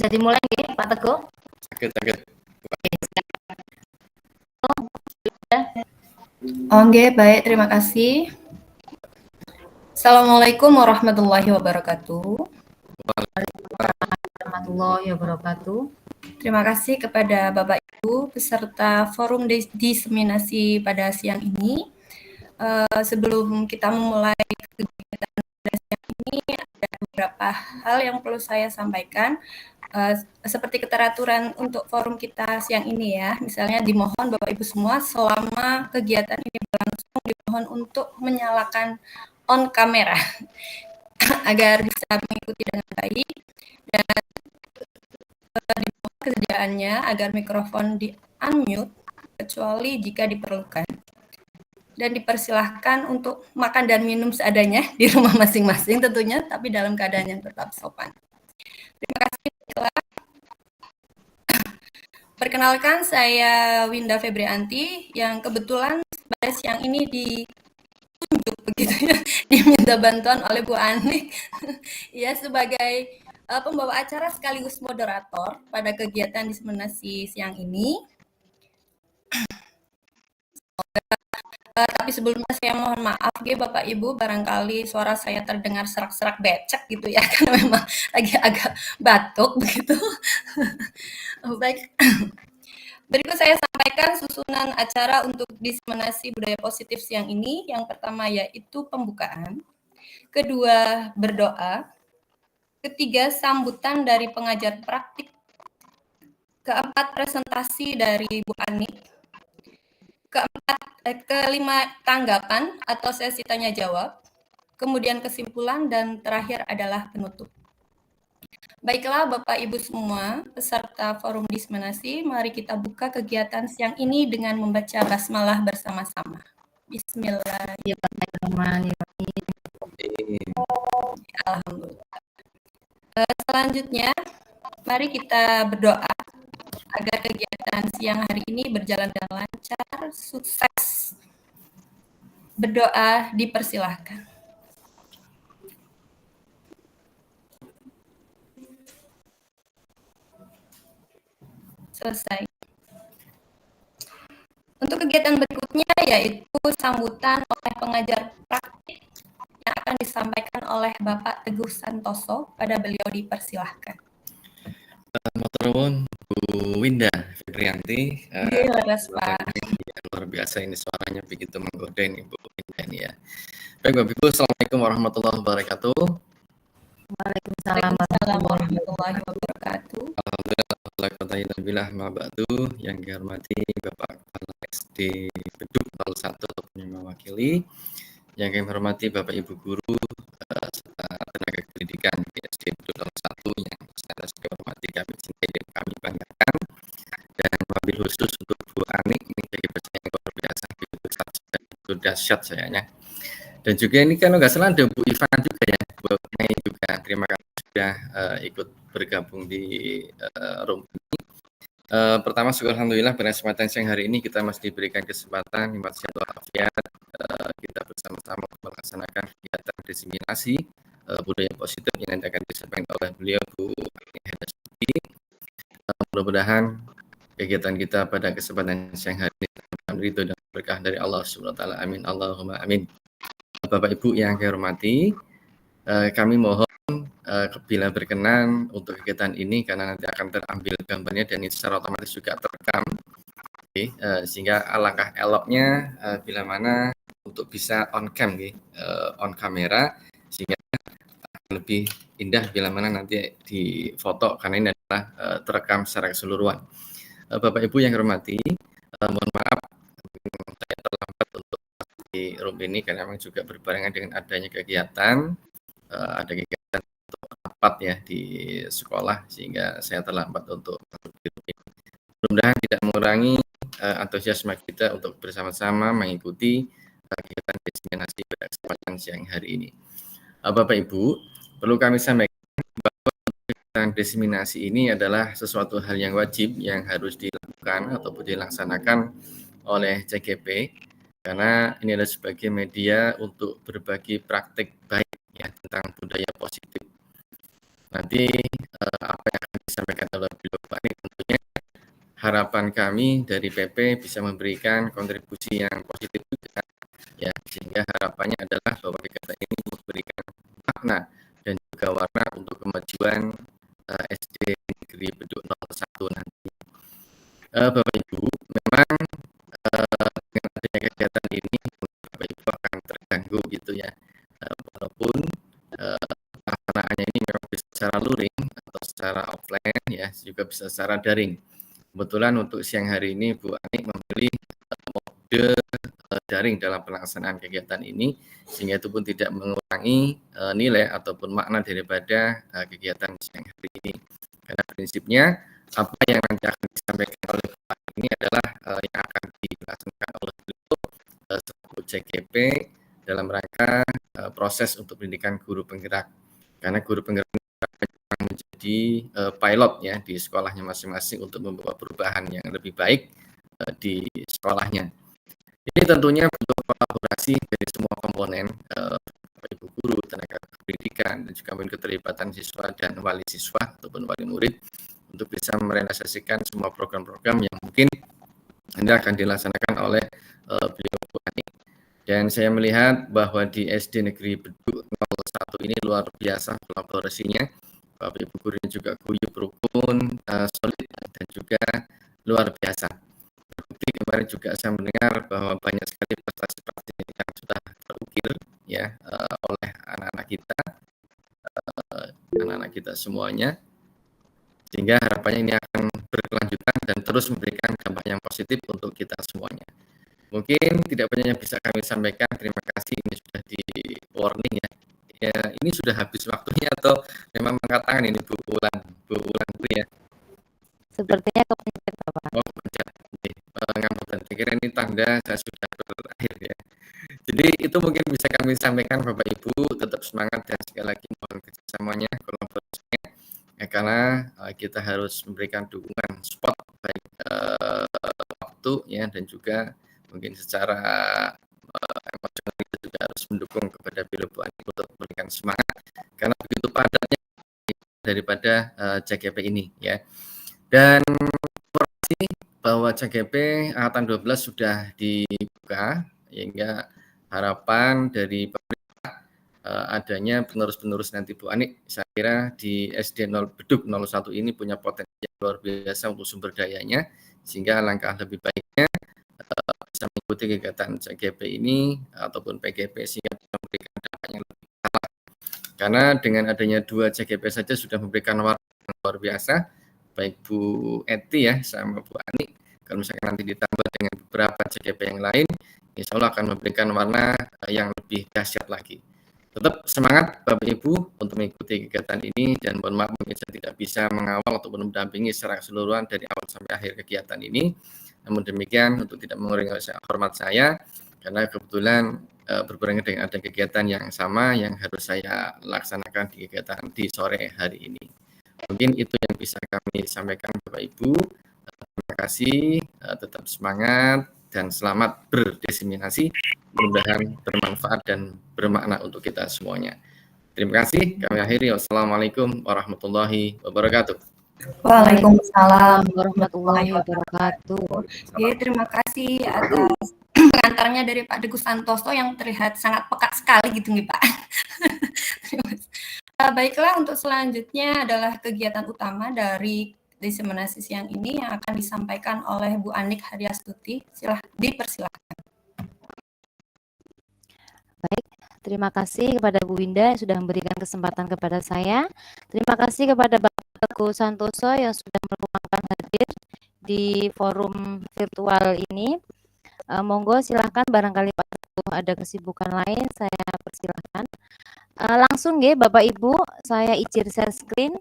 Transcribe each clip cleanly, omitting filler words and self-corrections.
Bisa dimulai nggih, Pak Teguh? Sakit. Oke, baik, terima kasih. Assalamualaikum warahmatullahi wabarakatuh. Warahmatullahi wabarakatuh. Terima kasih kepada Bapak Ibu beserta forum diseminasi pada siang ini. Sebelum kita memulai kegiatan pada siang ini, ada beberapa hal yang perlu saya sampaikan. Seperti keteraturan untuk forum kita siang ini ya, misalnya dimohon Bapak Ibu semua selama kegiatan ini berlangsung dimohon untuk menyalakan on kamera agar bisa mengikuti dengan baik dan dimohon kesediaannya agar mikrofon di unmute kecuali jika diperlukan dan dipersilahkan untuk makan dan minum seadanya di rumah masing-masing tentunya, tapi dalam keadaan yang tetap sopan. Terima kasih. Perkenalkan, saya Winda Febrianti yang kebetulan pada siang ini ditunjuk begitu ya, diminta bantuan oleh Bu Anik ya sebagai pembawa acara sekaligus moderator pada kegiatan diseminasi siang ini. Tapi sebelumnya saya mohon maaf Bapak Ibu, barangkali suara saya terdengar serak-serak becek gitu ya, karena memang lagi agak batuk begitu. Baik, berikut saya sampaikan susunan acara untuk diseminasi budaya positif siang ini. Yang pertama yaitu pembukaan, kedua berdoa, ketiga sambutan dari pengajar praktik, keempat presentasi dari Bu Anik, kelima tanggapan atau sesi tanya jawab, kemudian kesimpulan, dan terakhir adalah penutup. Baiklah Bapak Ibu semua, peserta forum diseminasi, mari kita buka kegiatan siang ini dengan membaca basmalah bersama-sama. Bismillahirrahmanirrahim. Alhamdulillah. Selanjutnya, mari kita berdoa agar kegiatan siang hari ini berjalan dengan lancar, sukses. Berdoa dipersilahkan. Selesai. Untuk kegiatan berikutnya yaitu sambutan oleh pengajar praktik yang akan disampaikan oleh Bapak Teguh Santoso. Pada beliau dipersilahkan. Matur nuwun Bu Winda Febrianti. Luar biasa ini suaranya begitu menggoda ini Bu Winda ini ya. Baik Bapak Ibu, Assalamualaikum warahmatullahi wabarakatuh. Waalaikumsalam warahmatullahi wabarakatuh. Alhamdulillah yang dihormati Bapak Kepala SD Beduk 01 ataupun yang mewakili, yang kami hormati Bapak Ibu guru serta tenaga pendidikan di SD Beduk 01 yang saya hormati, kami cintai dan kami banggakan, dan wabil khusus untuk Bu Anik, ini bagi saya yang luar biasa, itu dahsyat sayangnya. Dan juga ini kan nggak salah ada Bu Ivan juga ya, Bu Mei juga, terima kasih sudah ikut bergabung di room ini. Pertama syukur alhamdulillah pada kesempatan siang hari ini kita masih diberikan kesempatan nikmat sehat walafiat kita bersama-sama melaksanakan kegiatan diseminasi budaya positif yang nanti akan disampaikan oleh beliau Bu Hedasuti. Mudah-mudahan kegiatan kita pada kesempatan siang hari ini ridho dan berkah dari Allah Subhanahu wa taala. Amin Allahumma amin. Bapak Ibu yang kami hormati, kami mohon bila berkenan untuk kegiatan ini karena nanti akan terambil gambarnya dan ini secara otomatis juga terekam, sehingga alangkah eloknya bila mana untuk bisa on cam, on kamera, sehingga akan lebih indah bila mana nanti di foto karena ini adalah terekam secara keseluruhan. Bapak Ibu yang hormati, mohon maaf saya terlambat untuk di room ini karena memang juga berbarengan dengan adanya kegiatan, ada kegiatan rapat ya di sekolah sehingga saya terlambat untuk mudah-mudahan tidak mengurangi antusiasme kita untuk bersama-sama mengikuti kegiatan diseminasi pada kesempatan siang hari ini. Bapak Ibu, perlu kami sampaikan bahwa kegiatan diseminasi ini adalah sesuatu hal yang wajib yang harus dilakukan ataupun dilaksanakan oleh CGP karena ini adalah sebagai media untuk berbagi praktik baik ya tentang budaya positif. Nanti apa yang akan disampaikan oleh beliau Pak Anik, tentunya harapan kami dari PP bisa memberikan kontribusi yang positif juga, ya, sehingga harapannya adalah bahwa kegiatan ini memberikan makna dan juga warna untuk kemajuan SD Negeri Beduk 01 nanti. Bapak Ibu, memang dengan adanya kegiatan ini Bapak Ibu akan terganggu gitu ya, walaupun pelaksanaannya ini memang bisa secara luring atau secara offline, ya, juga bisa secara daring. Kebetulan untuk siang hari ini Bu Anik memilih mode daring dalam pelaksanaan kegiatan ini, sehingga itu pun tidak mengurangi nilai ataupun makna daripada kegiatan siang hari ini. Karena prinsipnya apa yang nanti akan disampaikan oleh Pak ini adalah yang akan dilaksanakan oleh beliau selaku CGP dalam rangka proses untuk pendidikan guru penggerak. Karena guru penggerak menjadi pilot ya di sekolahnya masing-masing untuk membawa perubahan yang lebih baik di sekolahnya. Ini tentunya butuh kolaborasi dari semua komponen, Ibu guru, tenaga pendidikan, dan juga keterlibatan siswa dan wali siswa ataupun wali murid untuk bisa merealisasikan semua program-program yang mungkin nanti akan dilaksanakan oleh beliau Bu Anik. Dan saya melihat bahwa di SD Negeri Beduk 01 ini luar biasa kolaborasinya. Bapak Ibu guru juga guyup rukun, solid, dan juga luar biasa. Terbukti kemarin juga saya mendengar bahwa banyak sekali prestasi-prestasi yang sudah terukir ya oleh anak-anak kita semuanya, sehingga harapannya ini akan berkelanjutan dan terus memberikan dampak yang positif untuk kita semuanya. Mungkin tidak banyak yang bisa kami sampaikan. Terima kasih, ini sudah di warning ya. Ya, ini sudah habis waktunya atau memang mengatakan ini Bu Ulan itu ya? Sepertinya kepencet Bapak. Oh, kepencet. Ngapunten. Kira ini tanda saya sudah berakhir ya. Jadi itu mungkin bisa kami sampaikan Bapak Ibu, tetap semangat dan sekali lagi mohon kerjasamanya, kolaborasinya, ya, karena kita harus memberikan dukungan support baik waktu ya dan juga mungkin secara emosional kita juga harus mendukung kepada beliau Bu Anik untuk memberikan semangat karena begitu padatnya daripada CGP ini ya. Dan informasi bahwa CGP angkatan 12 sudah dibuka, sehingga harapan dari pemerintah adanya penerus-penerus nanti Bu Anik, saya kira di SD Beduk 01 ini punya potensi yang luar biasa untuk sumber dayanya, sehingga langkah lebih baiknya bisa mengikuti kegiatan CGP ini ataupun PGP sehingga bisa memberikan dampak yang lebih besar. Karena dengan adanya 2 CGP saja sudah memberikan warna yang luar biasa, baik Bu Eti ya sama Bu Anik. Kalau misalkan nanti ditambah dengan beberapa CGP yang lain, insya Allah akan memberikan warna yang lebih dahsyat lagi. Tetap semangat Bapak Ibu untuk mengikuti kegiatan ini, dan mohon maaf mungkin saya tidak bisa mengawal ataupun mendampingi secara keseluruhan dari awal sampai akhir kegiatan ini. Namun demikian, untuk tidak mengurangi hormat saya, karena kebetulan berbarengan dengan ada kegiatan yang sama yang harus saya laksanakan di kegiatan di sore hari ini. Mungkin itu yang bisa kami sampaikan Bapak Ibu. Terima kasih, tetap semangat dan selamat berdiseminasi. Mudah-mudahan bermanfaat dan bermakna untuk kita semuanya. Terima kasih. Kami akhiri. Wassalamualaikum warahmatullahi wabarakatuh. Waalaikumsalam warahmatullahi wabarakatuh. Oke, terima kasih atas pengantarnya dari Pak Teguh Santoso yang terlihat sangat peka sekali gitu nih Pak. Baiklah, untuk selanjutnya adalah kegiatan utama dari diseminasi siang ini yang akan disampaikan oleh Bu Anik Haryastuti. Dipersilakan. Baik, terima kasih kepada Bu Winda yang sudah memberikan kesempatan kepada saya. Terima kasih kepada Bapak Teguh Santoso yang sudah meluangkan hadir di forum virtual ini. Monggo silahkan, barangkali Pak Teguh ada kesibukan lain, saya persilahkan. Langsung ya Bapak Ibu, saya izin share screen.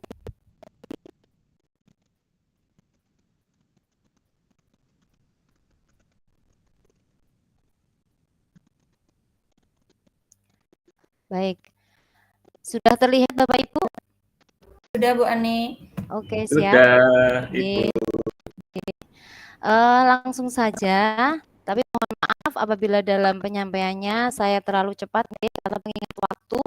Baik, sudah terlihat Bapak Ibu? Sudah Bu Ani. Oke, siap. Sudah, Ibu. Langsung saja, tapi mohon maaf apabila dalam penyampaiannya saya terlalu cepat karena mengingat waktu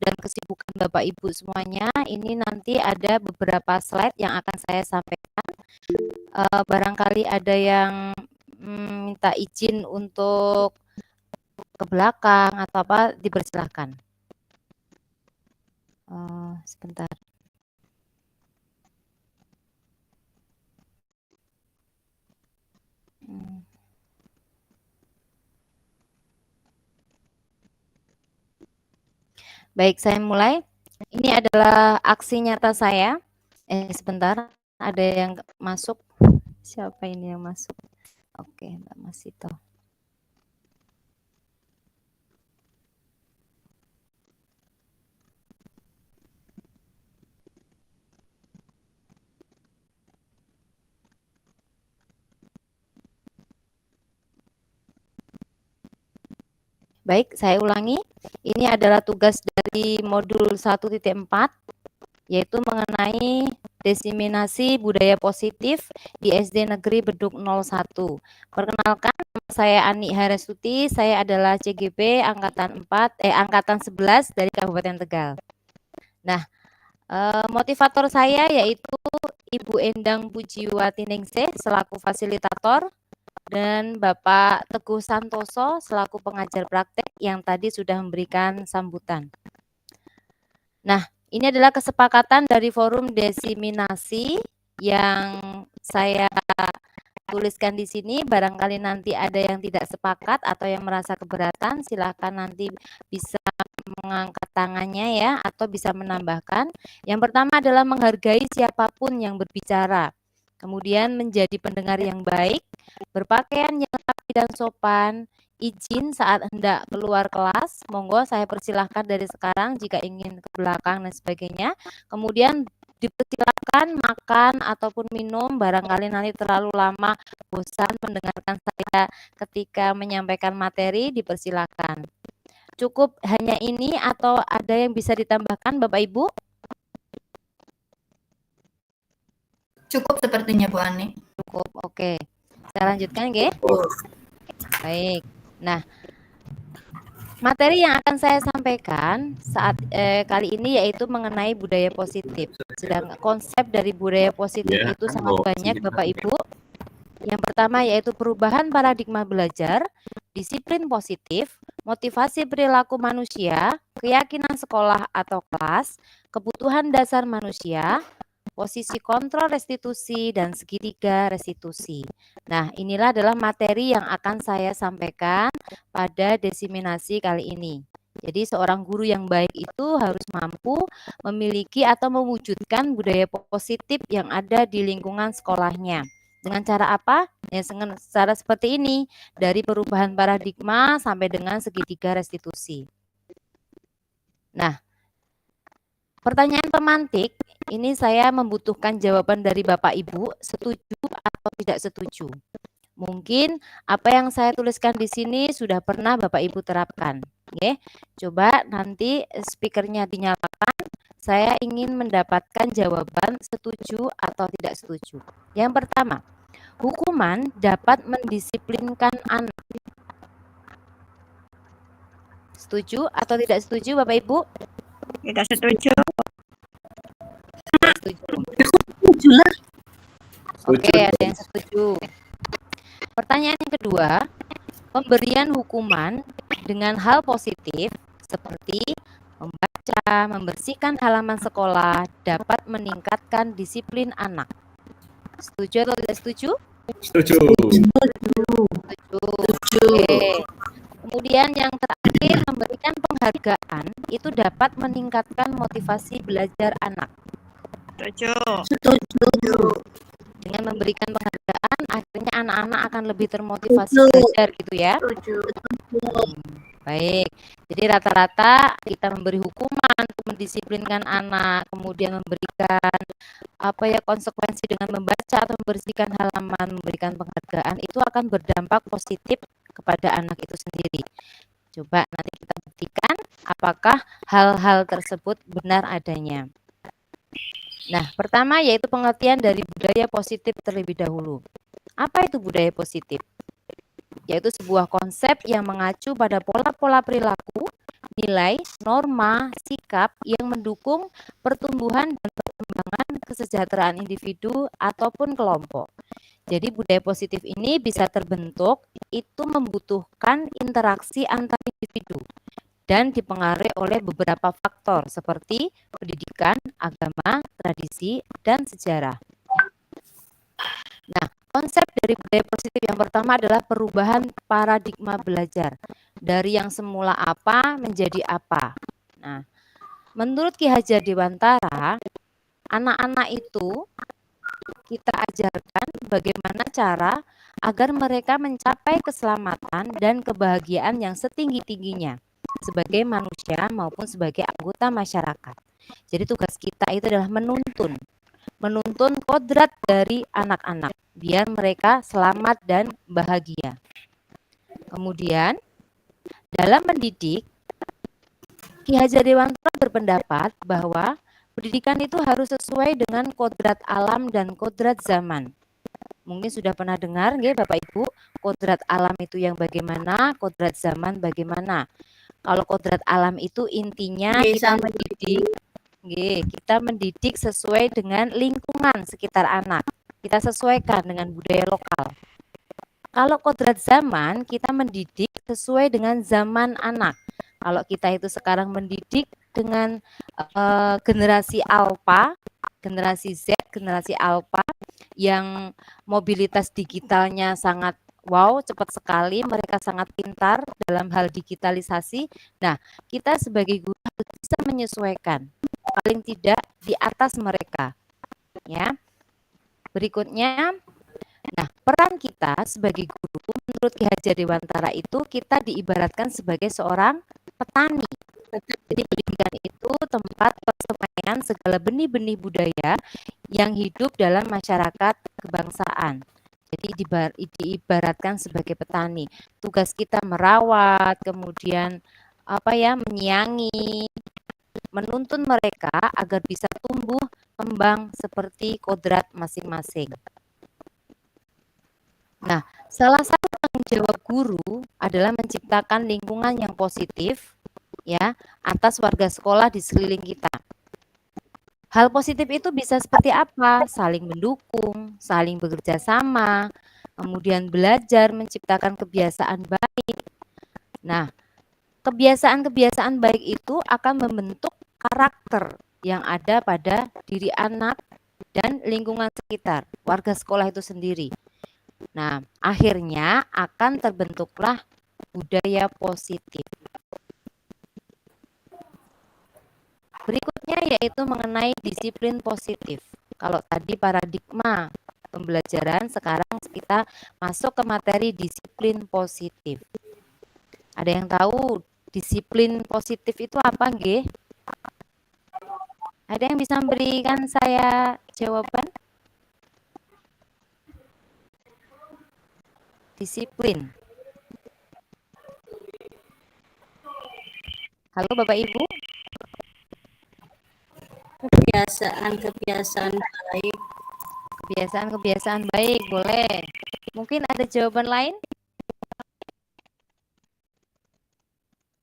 dan kesibukan Bapak Ibu semuanya. Ini nanti ada beberapa slide yang akan saya sampaikan. Barangkali ada yang minta izin untuk ke belakang atau apa, dipersilahkan. Sebentar. Baik, saya mulai. Ini adalah aksi nyata saya. Sebentar, ada yang masuk. Siapa ini yang masuk? Oke, Mbak Masito. Baik, saya ulangi. Ini adalah tugas dari modul 1.4, yaitu mengenai diseminasi budaya positif di SD Negeri Beduk 01. Perkenalkan, nama saya Ani Haresuti, saya adalah CGP angkatan 11 dari Kabupaten Tegal. Nah, motivator saya yaitu Ibu Endang Pujiwati Ningsih selaku fasilitator, dan Bapak Teguh Santoso selaku pengajar praktek yang tadi sudah memberikan sambutan. Nah, ini adalah kesepakatan dari forum diseminasi yang saya tuliskan di sini. Barangkali nanti ada yang tidak sepakat atau yang merasa keberatan, silakan nanti bisa mengangkat tangannya ya, atau bisa menambahkan. Yang pertama adalah menghargai siapapun yang berbicara. Kemudian menjadi pendengar yang baik, berpakaian yang rapi dan sopan, izin saat hendak keluar kelas, monggo saya persilahkan dari sekarang jika ingin ke belakang dan sebagainya. Kemudian dipersilakan makan ataupun minum, barangkali nanti terlalu lama bosan mendengarkan saya ketika menyampaikan materi, dipersilakan. Cukup hanya ini atau ada yang bisa ditambahkan Bapak Ibu? Cukup sepertinya Bu Ani. Cukup, oke. Saya lanjutkan, nggih. Baik. Nah, materi yang akan saya sampaikan saat kali ini yaitu mengenai budaya positif. Sedang konsep dari budaya positif itu sangat banyak Bapak Ibu. Yang pertama yaitu perubahan paradigma belajar, disiplin positif, motivasi perilaku manusia, keyakinan sekolah atau kelas, kebutuhan dasar manusia, posisi kontrol restitusi, dan segitiga restitusi. Nah, inilah adalah materi yang akan saya sampaikan pada diseminasi kali ini. Jadi seorang guru yang baik itu harus mampu memiliki atau mewujudkan budaya positif yang ada di lingkungan sekolahnya. Dengan cara apa? Ya, dengan cara seperti ini, dari perubahan paradigma sampai dengan segitiga restitusi. Nah, pertanyaan pemantik, ini saya membutuhkan jawaban dari Bapak Ibu, setuju atau tidak setuju. Mungkin apa yang saya tuliskan di sini sudah pernah Bapak Ibu terapkan. Oke, coba nanti speakernya dinyalakan. Saya ingin mendapatkan jawaban setuju atau tidak setuju. Yang pertama, hukuman dapat mendisiplinkan anak. Setuju atau tidak setuju Bapak Ibu? Tidak setuju. Setuju lah. Oke, ada yang setuju. Pertanyaan yang kedua, pemberian hukuman dengan hal positif seperti membaca, membersihkan halaman sekolah dapat meningkatkan disiplin anak. Setuju atau tidak setuju? Setuju. Setuju. Oke. Kemudian yang terakhir, memberikan penghargaan itu dapat meningkatkan motivasi belajar anak. Setuju. Dengan memberikan penghargaan, akhirnya anak-anak akan lebih termotivasi belajar gitu ya. Baik, jadi rata-rata kita memberi hukuman untuk mendisiplinkan anak, kemudian memberikan konsekuensi dengan membaca atau membersihkan halaman, memberikan penghargaan, itu akan berdampak positif kepada anak itu sendiri. Coba nanti kita buktikan apakah hal-hal tersebut benar adanya. Nah, pertama yaitu pengertian dari budaya positif terlebih dahulu. Apa itu budaya positif? yaitu sebuah konsep yang mengacu pada pola-pola perilaku, nilai, norma, sikap yang mendukung pertumbuhan dan perkembangan kesejahteraan individu ataupun kelompok. Jadi budaya positif ini bisa terbentuk itu membutuhkan interaksi antar individu dan dipengaruhi oleh beberapa faktor seperti pendidikan, agama, tradisi, dan sejarah. Nah, konsep dari budaya positif yang pertama adalah perubahan paradigma belajar dari yang semula apa menjadi apa. Nah, menurut Ki Hajar Dewantara, anak-anak itu kita ajarkan bagaimana cara agar mereka mencapai keselamatan dan kebahagiaan yang setinggi-tingginya sebagai manusia maupun sebagai anggota masyarakat. Jadi tugas kita itu adalah menuntun kodrat dari anak-anak biar mereka selamat dan bahagia. Kemudian dalam mendidik, Ki Hajar Dewantara berpendapat bahwa pendidikan itu harus sesuai dengan kodrat alam dan kodrat zaman. Mungkin sudah pernah dengar nggih Bapak Ibu, kodrat alam itu yang bagaimana, kodrat zaman bagaimana. Kalau kodrat alam itu intinya kita mendidik sesuai dengan lingkungan sekitar anak. Kita sesuaikan dengan budaya lokal. Kalau kodrat zaman, kita mendidik sesuai dengan zaman anak. Kalau kita itu sekarang mendidik dengan generasi alpha, generasi Z, generasi alpha yang mobilitas digitalnya sangat wow, cepat sekali, mereka sangat pintar dalam hal digitalisasi. Nah, kita sebagai guru harus bisa menyesuaikan, paling tidak di atas mereka. Ya. Berikutnya, nah, peran kita sebagai guru menurut Ki Hajar Dewantara itu kita diibaratkan sebagai seorang petani. Jadi pendidikan itu tempat persemaian segala benih-benih budaya yang hidup dalam masyarakat kebangsaan. Jadi diibaratkan sebagai petani. Tugas kita merawat, kemudian menyiangi, menuntun mereka agar bisa tumbuh kembang seperti kodrat masing-masing. Nah, salah satu tanggung jawab guru adalah menciptakan lingkungan yang positif ya atas warga sekolah di sekeliling kita. Hal positif itu bisa seperti apa? Saling mendukung, saling bekerja sama, kemudian belajar menciptakan kebiasaan baik. Nah, kebiasaan-kebiasaan baik itu akan membentuk karakter yang ada pada diri anak dan lingkungan sekitar, warga sekolah itu sendiri. Nah, akhirnya akan terbentuklah budaya positif. Berikutnya yaitu mengenai disiplin positif. Kalau tadi paradigma pembelajaran, sekarang kita masuk ke materi disiplin positif. Ada yang tahu disiplin positif itu apa, nggih? Ada yang bisa memberikan saya jawaban? Disiplin. Halo Bapak Ibu. Kebiasaan-kebiasaan baik. Kebiasaan-kebiasaan baik, boleh. Mungkin ada jawaban lain?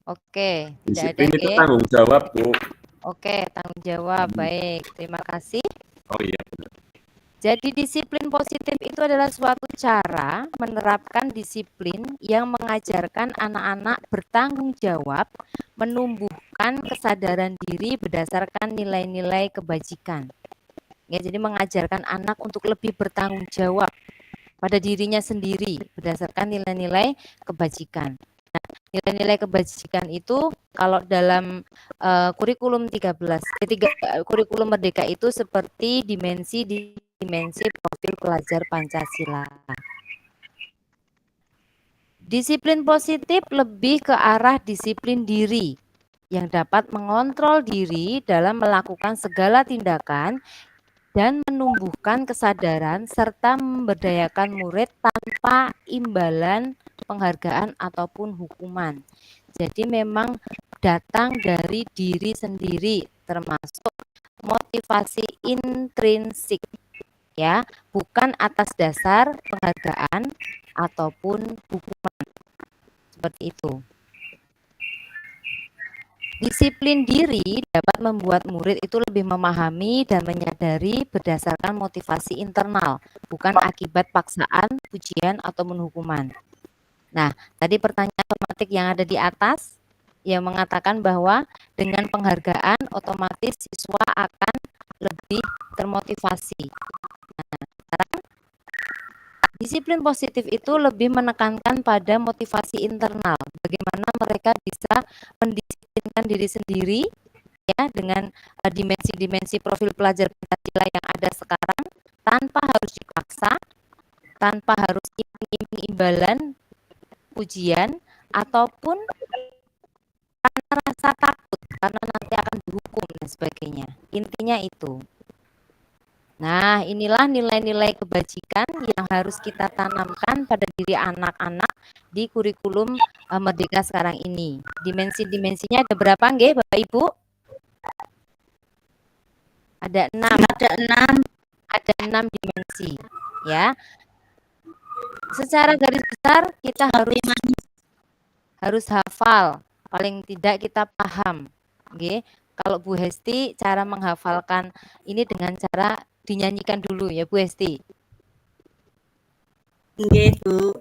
Oke, tidak ada. Disiplin itu tanggung jawab, Bu. Oke, tanggung jawab. Baik, terima kasih. Oh iya. Jadi disiplin positif itu adalah suatu cara menerapkan disiplin yang mengajarkan anak-anak bertanggung jawab, menumbuhkan kesadaran diri berdasarkan nilai-nilai kebajikan. Ya, jadi mengajarkan anak untuk lebih bertanggung jawab pada dirinya sendiri berdasarkan nilai-nilai kebajikan. Nah, nilai-nilai kebajikan itu kalau dalam kurikulum 13, kurikulum Merdeka itu seperti dimensi profil pelajar Pancasila. Disiplin positif lebih ke arah disiplin diri yang dapat mengontrol diri dalam melakukan segala tindakan dan menumbuhkan kesadaran serta memberdayakan murid tanpa imbalan penghargaan ataupun hukuman. Jadi memang datang dari diri sendiri, termasuk motivasi intrinsik, ya, bukan atas dasar penghargaan ataupun hukuman. Seperti itu. Disiplin diri dapat membuat murid itu lebih memahami dan menyadari berdasarkan motivasi internal, bukan akibat paksaan, pujian, atau hukuman. Nah, tadi pertanyaan otomatik yang ada di atas yang mengatakan bahwa dengan penghargaan otomatis siswa akan lebih termotivasi. Nah, sekarang disiplin positif itu lebih menekankan pada motivasi internal, bagaimana mereka bisa mendisiplinkan diri sendiri ya dengan dimensi-dimensi profil pelajar Pancasila yang ada sekarang tanpa harus dipaksa, tanpa harus iming-iming imbalan ujian ataupun karena rasa takut karena nanti akan dihukum dan sebagainya. Intinya itu. Nah, inilah nilai-nilai kebajikan yang harus kita tanamkan pada diri anak-anak di kurikulum Merdeka sekarang ini. Dimensi-dimensinya ada berapa nggih, Bapak Ibu? Ada 6. Ada 6 dimensi, ya. Secara garis besar kita harus hafal, paling tidak kita paham. Nggih. Kalau Bu Hesti cara menghafalkan ini dengan cara dinyanyikan dulu ya Bu Hesti. Nggih, Bu.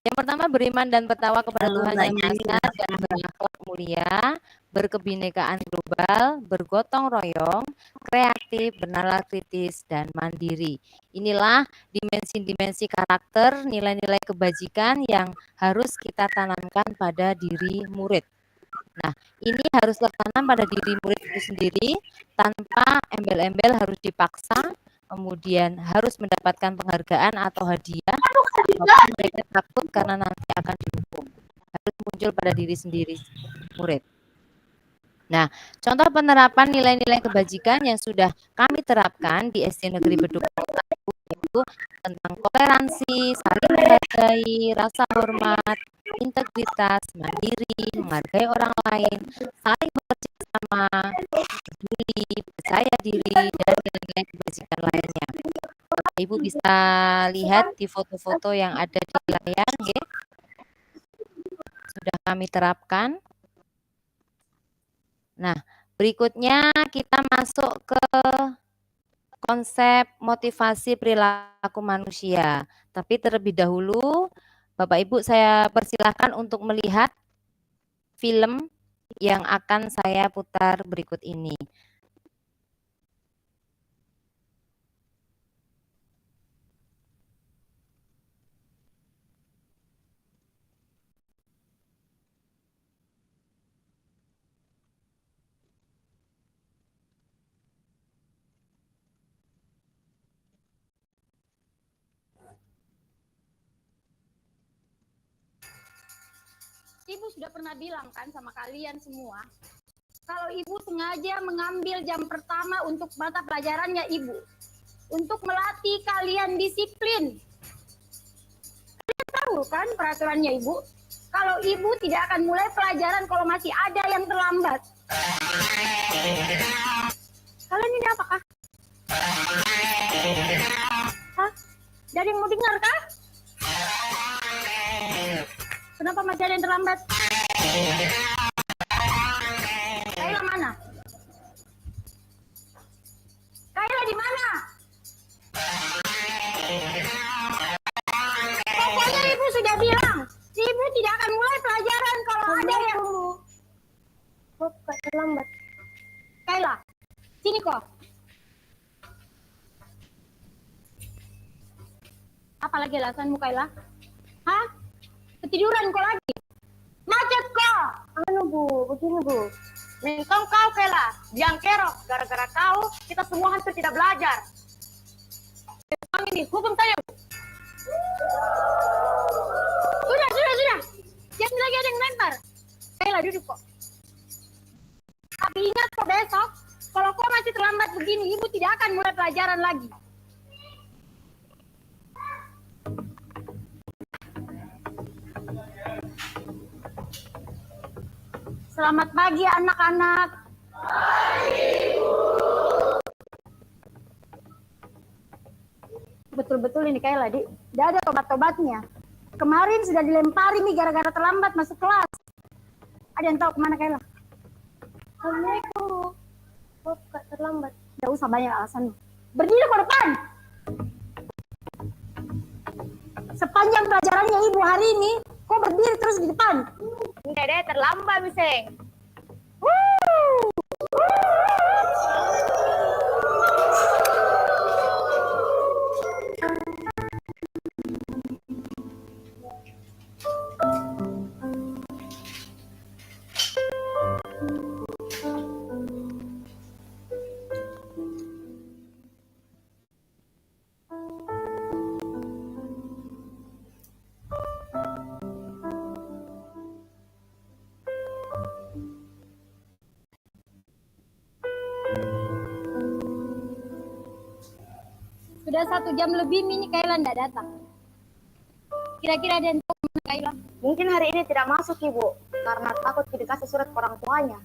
Yang pertama beriman dan bertakwa kepada Tuhan Yang Maha Esa dan berakhlak mulia, berkebinekaan global, bergotong royong, kreatif, bernalar kritis, dan mandiri. Inilah dimensi-dimensi karakter, nilai-nilai kebajikan yang harus kita tanamkan pada diri murid. Nah, ini harus tertanam pada diri murid itu sendiri tanpa embel-embel harus dipaksa, kemudian harus mendapatkan penghargaan atau hadiah, ataupun mereka takut karena nanti akan dihukum. Harus muncul pada diri sendiri murid. Nah, contoh penerapan nilai-nilai kebajikan yang sudah kami terapkan di SD Negeri Beduk yaitu tentang toleransi, saling menghargai, rasa hormat, integritas, mandiri, menghargai orang lain, saling bekerja sama, peduli, percaya diri, dan nilai-nilai kebajikan lainnya. Bapak Ibu bisa lihat di foto-foto yang ada di layar, nggih. Sudah kami terapkan. Nah, berikutnya kita masuk ke konsep motivasi perilaku manusia. Tapi terlebih dahulu, Bapak Ibu saya persilahkan untuk melihat film yang akan saya putar berikut ini. Ibu sudah pernah bilang kan sama kalian semua, kalau ibu sengaja mengambil jam pertama untuk mata pelajarannya ibu, untuk melatih kalian disiplin. Kalian tahu kan peraturannya ibu, kalau ibu tidak akan mulai pelajaran kalau masih ada yang terlambat. Kalian ini apakah? Hah? Jadi mau dengar kah? Kenapa masih ada yang terlambat? Kaila mana? Kaila di mana? Pokoknya ibu sudah bilang, ibu tidak akan mulai pelajaran kalau ada yang kok terlambat. Kaila, sini kok. Apa lagi alasanmu Kaila? Hah? Ketiduran kau lagi? Macet kau! Anu Bu, begini Bu. Mentong kau Kaila, biang kerok. Gara-gara kau, kita semua hampir tidak belajar. Sekarang ini, hukum saya Bu. Sudah. Jangan lagi ada yang lempar. Kaila duduk kok. Tapi ingat kok besok, kalau kau masih terlambat begini, ibu tidak akan mulai pelajaran lagi. Selamat pagi anak-anak. Pagi, Bu. Betul-betul ini Kayla, Di. Tidak ada tobat-tobatnya. Kemarin sudah dilempari nih gara-gara terlambat masuk kelas. Ada yang tahu kemana Kayla? Assalamualaikum, Bu. Kok Kak terlambat? Tidak usah banyak alasan. Berdiri ke depan. Sepanjang pelajarannya Ibu hari ini, kok berdiri terus di depan? Dede terlambat, Miseng. Sudah 1 jam lebih ini Kayla tidak datang. Kira-kira ada yang tahu kemana Kayla? Mungkin hari ini tidak masuk, Ibu, karena takut dikasih surat ke orang tuanya.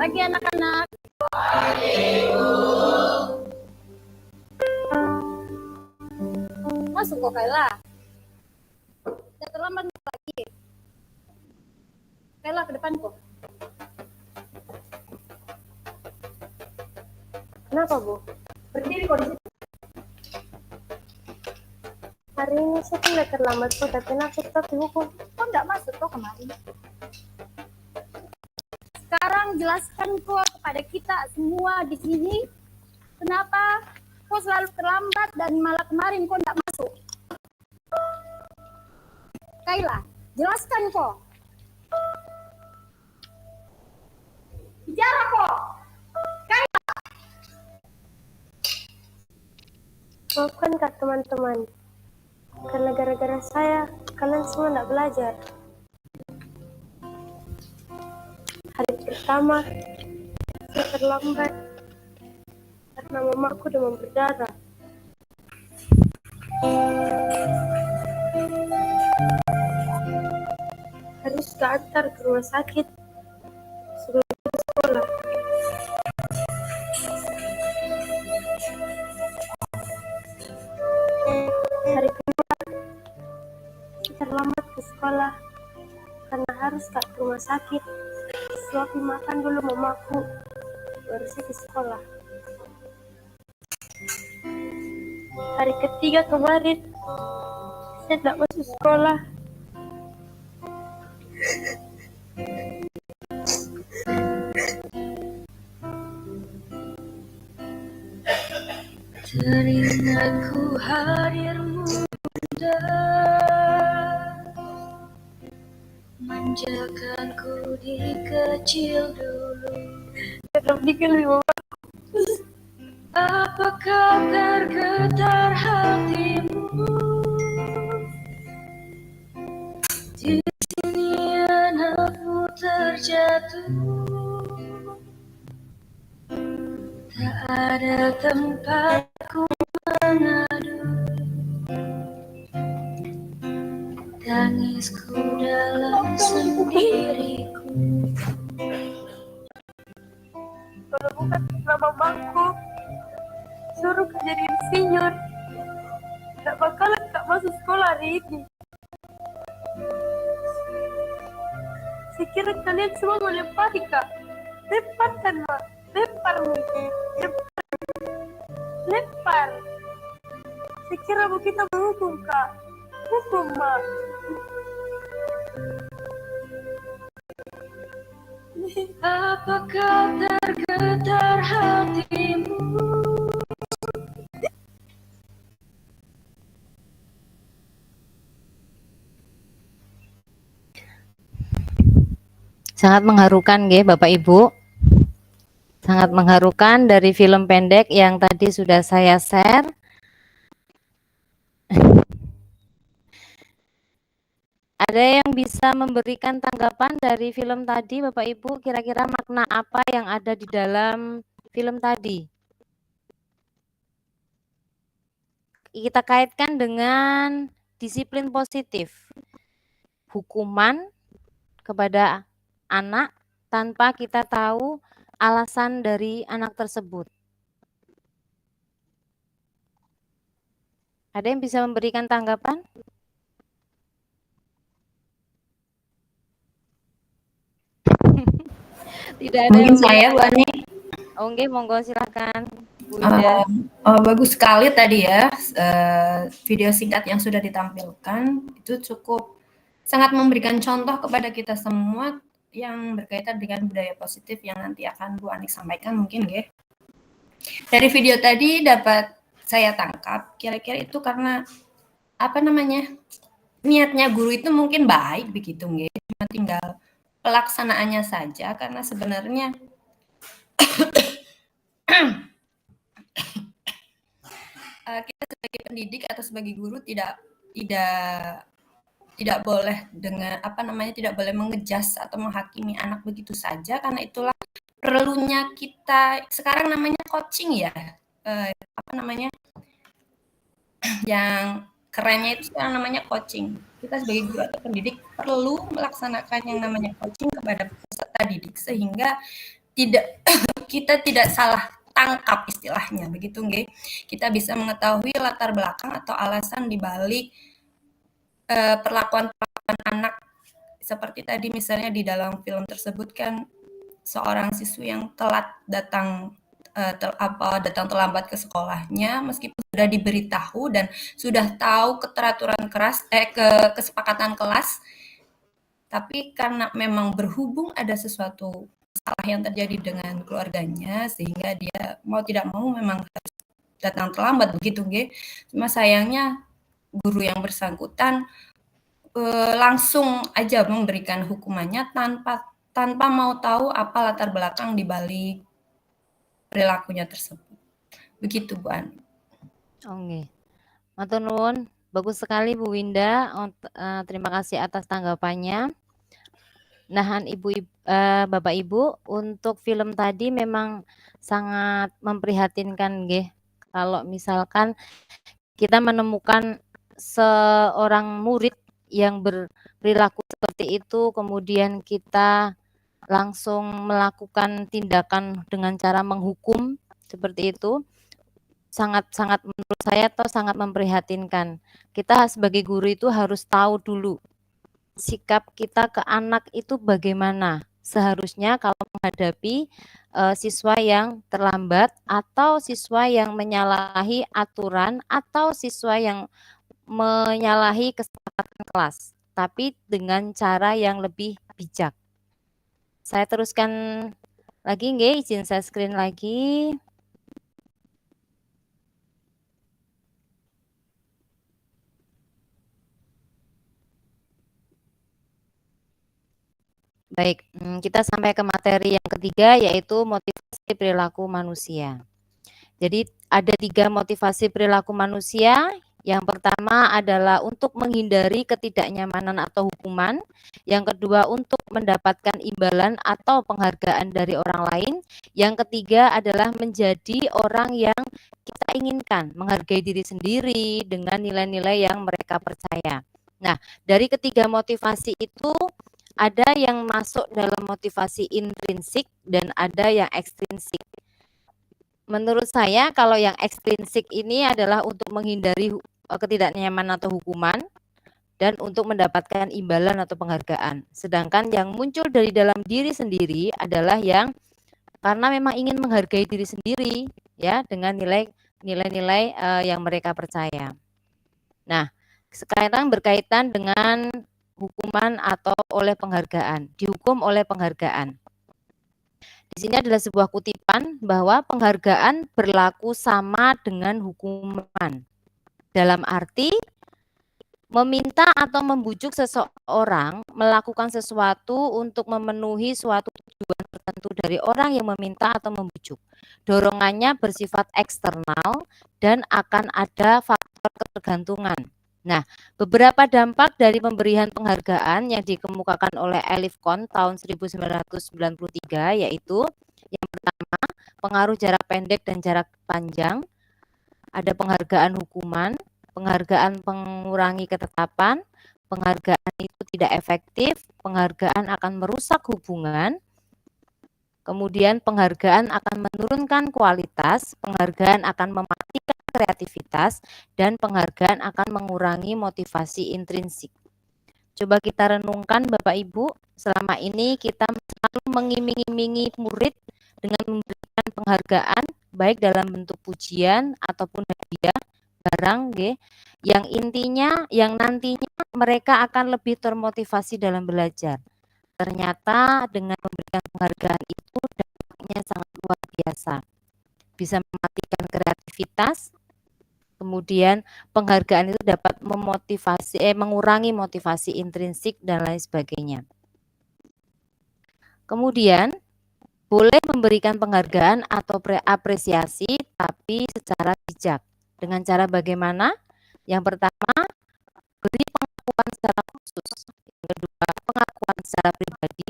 Pagi anak-anak. Masuk kok Kayla. Tidak terlambat lagi. Kayla ke depan kok. Kenapa, Bu? Berdiri kok di situ. Hari ini saya tidak terlambat, Bu, tapi aku tetap dihukum. Kok tidak masuk kok kemarin? Sekarang jelaskan kok kepada kita semua di sini kenapa kok selalu terlambat dan malah kemarin kok tidak masuk. Kayla, jelaskan kok. Bicara kok. Kayla. Maafkan Kak teman-teman, karena gara-gara saya kalian semua tidak belajar. Hari pertama saya terlambat karena mamaku demam berdarah. Harus keantar ke rumah sakit sebelum ke sekolah. Hari kedua saya terlambat ke sekolah karena harus ke rumah sakit. Suapin makan dulu mamaku, baru saya ke sekolah. Hari ketiga kemarin saya tidak masuk sekolah. Teringatku hadirmu manjakanku di kecil dulu. Tetap dikali mama. Apakah tergetar hatimu? Di sini anakku terjatuh. Tak ada tempatku mengadu. Tangisku dalam sendiriku. Kalau bukan karena mamaku suruh jadi insinyur, tidak bakalan Kak masuk sekolah hari ini. Saya kira kalian semua melempari Kak. Lemparkan Mak, lempar nih, lempar. Saya kira Bu kita menghukum Kak, hukum Mak. Apakah tergetar hatimu? Sangat mengharukan nggih Bapak Ibu. Sangat mengharukan dari film pendek yang tadi sudah saya share. Ada yang bisa memberikan tanggapan dari film tadi, Bapak Ibu? Kira-kira makna apa yang ada di dalam film tadi? Kita kaitkan dengan disiplin positif. Hukuman kepada anak tanpa kita tahu alasan dari anak tersebut. Ada yang bisa memberikan tanggapan? Tidak ada Mungkin yang saya, Bu Ani. Oke, monggo silakan, Bu Ida. Bagus sekali tadi ya, video singkat yang sudah ditampilkan itu cukup sangat memberikan contoh kepada kita semua yang berkaitan dengan budaya positif yang nanti akan Bu Ani sampaikan mungkin ya. Dari video tadi dapat saya tangkap kira-kira itu karena apa namanya, niatnya guru itu mungkin baik begitu nggih, cuma tinggal pelaksanaannya saja karena sebenarnya kita sebagai pendidik atau sebagai guru tidak boleh dengan apa namanya, tidak boleh mengejas atau menghakimi anak begitu saja karena itulah perlunya kita sekarang namanya coaching ya, apa namanya, yang kerennya itu sekarang namanya coaching. Kita sebagai guru atau pendidik perlu melaksanakan yang namanya coaching kepada peserta didik sehingga kita tidak salah tangkap istilahnya begitu nggih. Kita bisa mengetahui latar belakang atau alasan di balik perlakuan anak seperti tadi misalnya di dalam film tersebut kan seorang siswi yang telat datang datang terlambat ke sekolahnya meskipun sudah diberitahu dan sudah tahu keteraturan keras kesepakatan kelas, tapi karena memang berhubung ada sesuatu masalah yang terjadi dengan keluarganya sehingga dia mau tidak mau memang harus datang terlambat begitu nggih. Cuma sayangnya guru yang bersangkutan langsung aja memberikan hukumannya tanpa mau tahu apa latar belakang di balik perilakunya tersebut. Begitu Bu Ani. Oke. Matur nuwun, bagus sekali Bu Winda. Terima kasih atas tanggapannya. Nahan Bapak Ibu, untuk film tadi memang sangat memprihatinkan nggih. Kalau misalkan kita menemukan seorang murid yang berperilaku seperti itu, kemudian kita langsung melakukan tindakan dengan cara menghukum seperti itu, sangat menurut saya sangat memprihatinkan. Kita sebagai guru itu harus tahu dulu sikap kita ke anak itu bagaimana. Seharusnya kalau menghadapi siswa yang terlambat atau siswa yang menyalahi aturan atau siswa yang menyalahi kesepakatan kelas, tapi dengan cara yang lebih bijak. Saya teruskan lagi nggih, izin saya screen lagi. Baik, kita sampai ke materi yang ketiga yaitu motivasi perilaku manusia. Jadi ada 3 motivasi perilaku manusia. Yang pertama adalah untuk menghindari ketidaknyamanan atau hukuman. Yang kedua untuk mendapatkan imbalan atau penghargaan dari orang lain. Yang ketiga adalah menjadi orang yang kita inginkan, menghargai diri sendiri dengan nilai-nilai yang mereka percaya. Nah, dari ketiga motivasi itu ada yang masuk dalam motivasi intrinsik dan ada yang ekstrinsik. Menurut saya kalau yang ekstrinsik ini adalah untuk menghindari ketidaknyamanan atau hukuman dan untuk mendapatkan imbalan atau penghargaan. Sedangkan yang muncul dari dalam diri sendiri adalah yang karena memang ingin menghargai diri sendiri ya dengan nilai-nilai yang mereka percaya. Nah, sekarang berkaitan dengan hukuman atau oleh penghargaan, dihukum oleh penghargaan. Di sini adalah sebuah kutipan bahwa penghargaan berlaku sama dengan hukuman. Dalam arti meminta atau membujuk seseorang melakukan sesuatu untuk memenuhi suatu tujuan tertentu dari orang yang meminta atau membujuk. Dorongannya bersifat eksternal dan akan ada faktor ketergantungan Nah, beberapa dampak dari pemberian penghargaan yang dikemukakan oleh Elifkon tahun 1993 yaitu yang pertama, pengaruh jarak pendek dan jarak panjang, ada penghargaan hukuman, penghargaan mengurangi ketetapan, penghargaan itu tidak efektif, penghargaan akan merusak hubungan, kemudian penghargaan akan menurunkan kualitas, penghargaan akan mematikan kreativitas, dan penghargaan akan mengurangi motivasi intrinsik. Coba kita renungkan Bapak Ibu, selama ini kita selalu mengiming-imingi murid dengan memberikan penghargaan baik dalam bentuk pujian ataupun hadiah, barang, yang intinya, yang nantinya mereka akan lebih termotivasi dalam belajar. Ternyata dengan memberikan penghargaan itu dampaknya sangat luar biasa. Bisa mematikan kreativitas, kemudian penghargaan itu dapat mengurangi motivasi intrinsik dan lain sebagainya. Kemudian boleh memberikan penghargaan atau apresiasi tapi secara bijak. Dengan cara bagaimana? Yang pertama, beri pengakuan secara khusus. Yang kedua, pengakuan secara pribadi.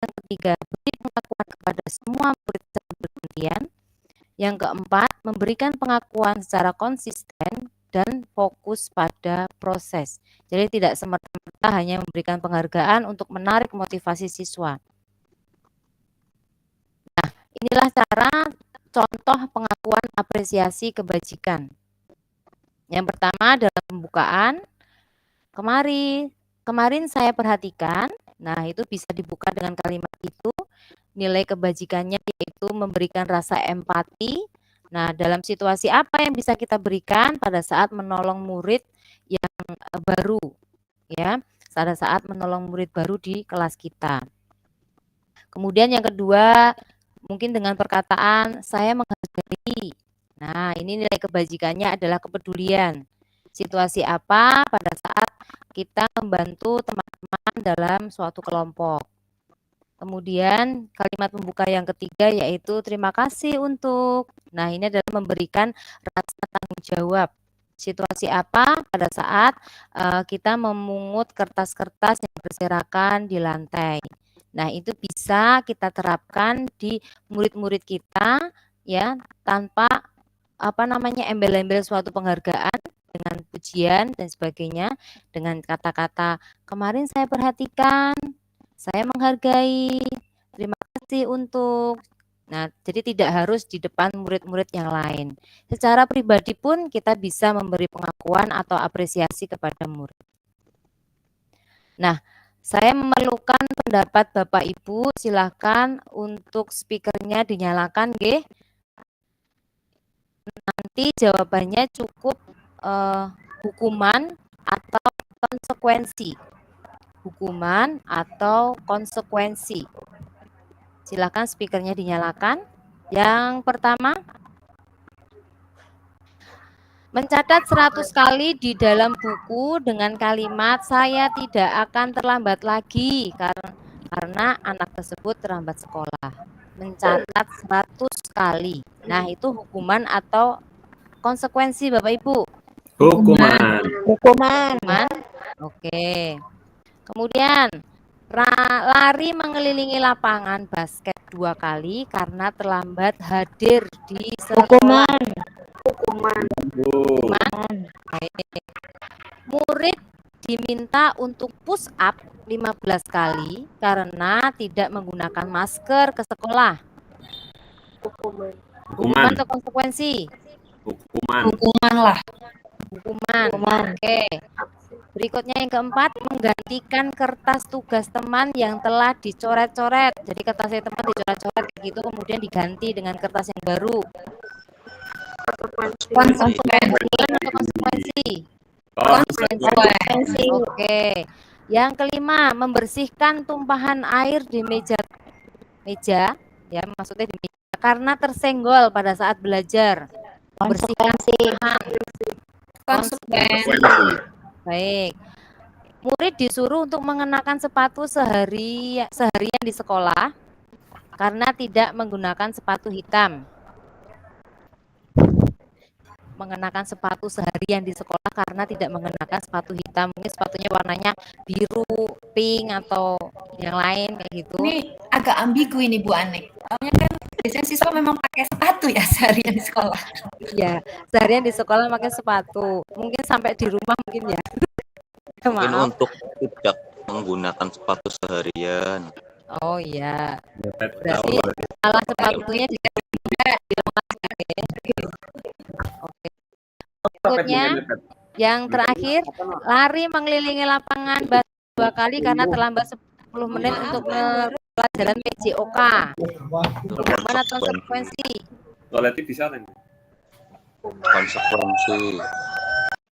Yang ketiga, beri pengakuan kepada semua murid secara bergantian. Yang keempat, memberikan pengakuan secara konsisten dan fokus pada proses. Jadi tidak semata-mata hanya memberikan penghargaan untuk menarik motivasi siswa. Nah, inilah cara contoh pengakuan apresiasi kebajikan. Yang pertama dalam pembukaan, kemarin saya perhatikan, nah itu bisa dibuka dengan kalimat itu. Nilai kebajikannya yaitu memberikan rasa empati. Nah, dalam situasi apa yang bisa kita berikan pada saat menolong murid yang baru, ya, pada saat menolong murid baru di kelas kita. Kemudian yang kedua, mungkin dengan perkataan saya menghargai. Nah, ini nilai kebajikannya adalah kepedulian. Situasi apa pada saat kita membantu teman-teman dalam suatu kelompok. Kemudian kalimat pembuka yang ketiga yaitu terima kasih untuk. Nah, ini adalah memberikan rasa tanggung jawab. Situasi apa pada saat kita memungut kertas-kertas yang berserakan di lantai. Nah, itu bisa kita terapkan di murid-murid kita ya, tanpa embel-embel suatu penghargaan dengan pujian dan sebagainya, dengan kata-kata kemarin saya perhatikan, saya menghargai, terima kasih untuk. Nah, jadi tidak harus di depan murid-murid yang lain. Secara pribadi pun kita bisa memberi pengakuan atau apresiasi kepada murid. Nah, saya memerlukan pendapat Bapak Ibu, silakan untuk speakernya dinyalakan, nggih. Nanti jawabannya cukup hukuman atau konsekuensi. Hukuman atau konsekuensi. Silakan speakernya dinyalakan. Yang pertama, mencatat 100 kali di dalam buku dengan kalimat saya tidak akan terlambat lagi karena anak tersebut terlambat sekolah. Mencatat 100 kali. Nah, itu hukuman atau konsekuensi Bapak Ibu? Hukuman. Hukuman. Oke. Kemudian lari mengelilingi lapangan basket 2 kali karena terlambat hadir di sekolah. Hukuman. Baik. Murid diminta untuk push up 15 kali karena tidak menggunakan masker ke sekolah. Hukuman atau konsekuensi? Hukuman lah. Hukuman. Oke. Berikutnya yang keempat, menggantikan kertas tugas teman yang telah dicoret-coret. Jadi kertasnya teman dicoret-coret kayak gitu, kemudian diganti dengan kertas yang baru. Konsekuensi. Oke. Yang kelima, membersihkan tumpahan air di meja, ya maksudnya di meja karena tersenggol pada saat belajar. Membersihkan tumpahan. Konsekuensi. Baik. Murid disuruh untuk mengenakan sepatu seharian di sekolah karena tidak menggunakan sepatu hitam. mengenakan sepatu seharian di sekolah karena tidak mengenakan sepatu hitam. Mungkin sepatunya warnanya biru, pink atau yang lain kayak gitu. Ini agak ambigu ini Bu Anik. Soalnya kan biasanya siswa memang pakai sepatu ya seharian di sekolah. Iya, seharian di sekolah pakai sepatu. Mungkin sampai di rumah mungkin ya. Mungkin Maaf. untuk tidak menggunakan sepatu seharian. Oh iya. Berarti salah sepatunya juga dilemaskan ya. Oke. Berikutnya yang terakhir, lari mengelilingi lapangan 2 kali karena terlambat 10 menit untuk pelajaran PJOK. Mana konsekuensi? Toiletnya di sana nih.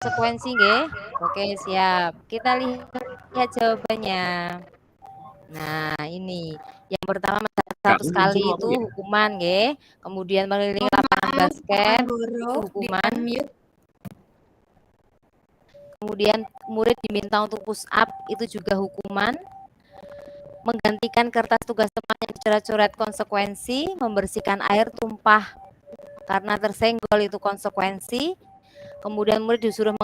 Konsekuensi nggih. Oke, siap. Kita lihat jawabannya. Nah, ini. Yang pertama 100 kali itu hukuman nggih. Kemudian mengelilingi lapangan basket itu hukuman. Kemudian murid diminta untuk push up itu juga hukuman. Menggantikan kertas tugas teman yang dicoret-coret konsekuensi, membersihkan air tumpah karena tersenggol itu konsekuensi. Kemudian murid disuruh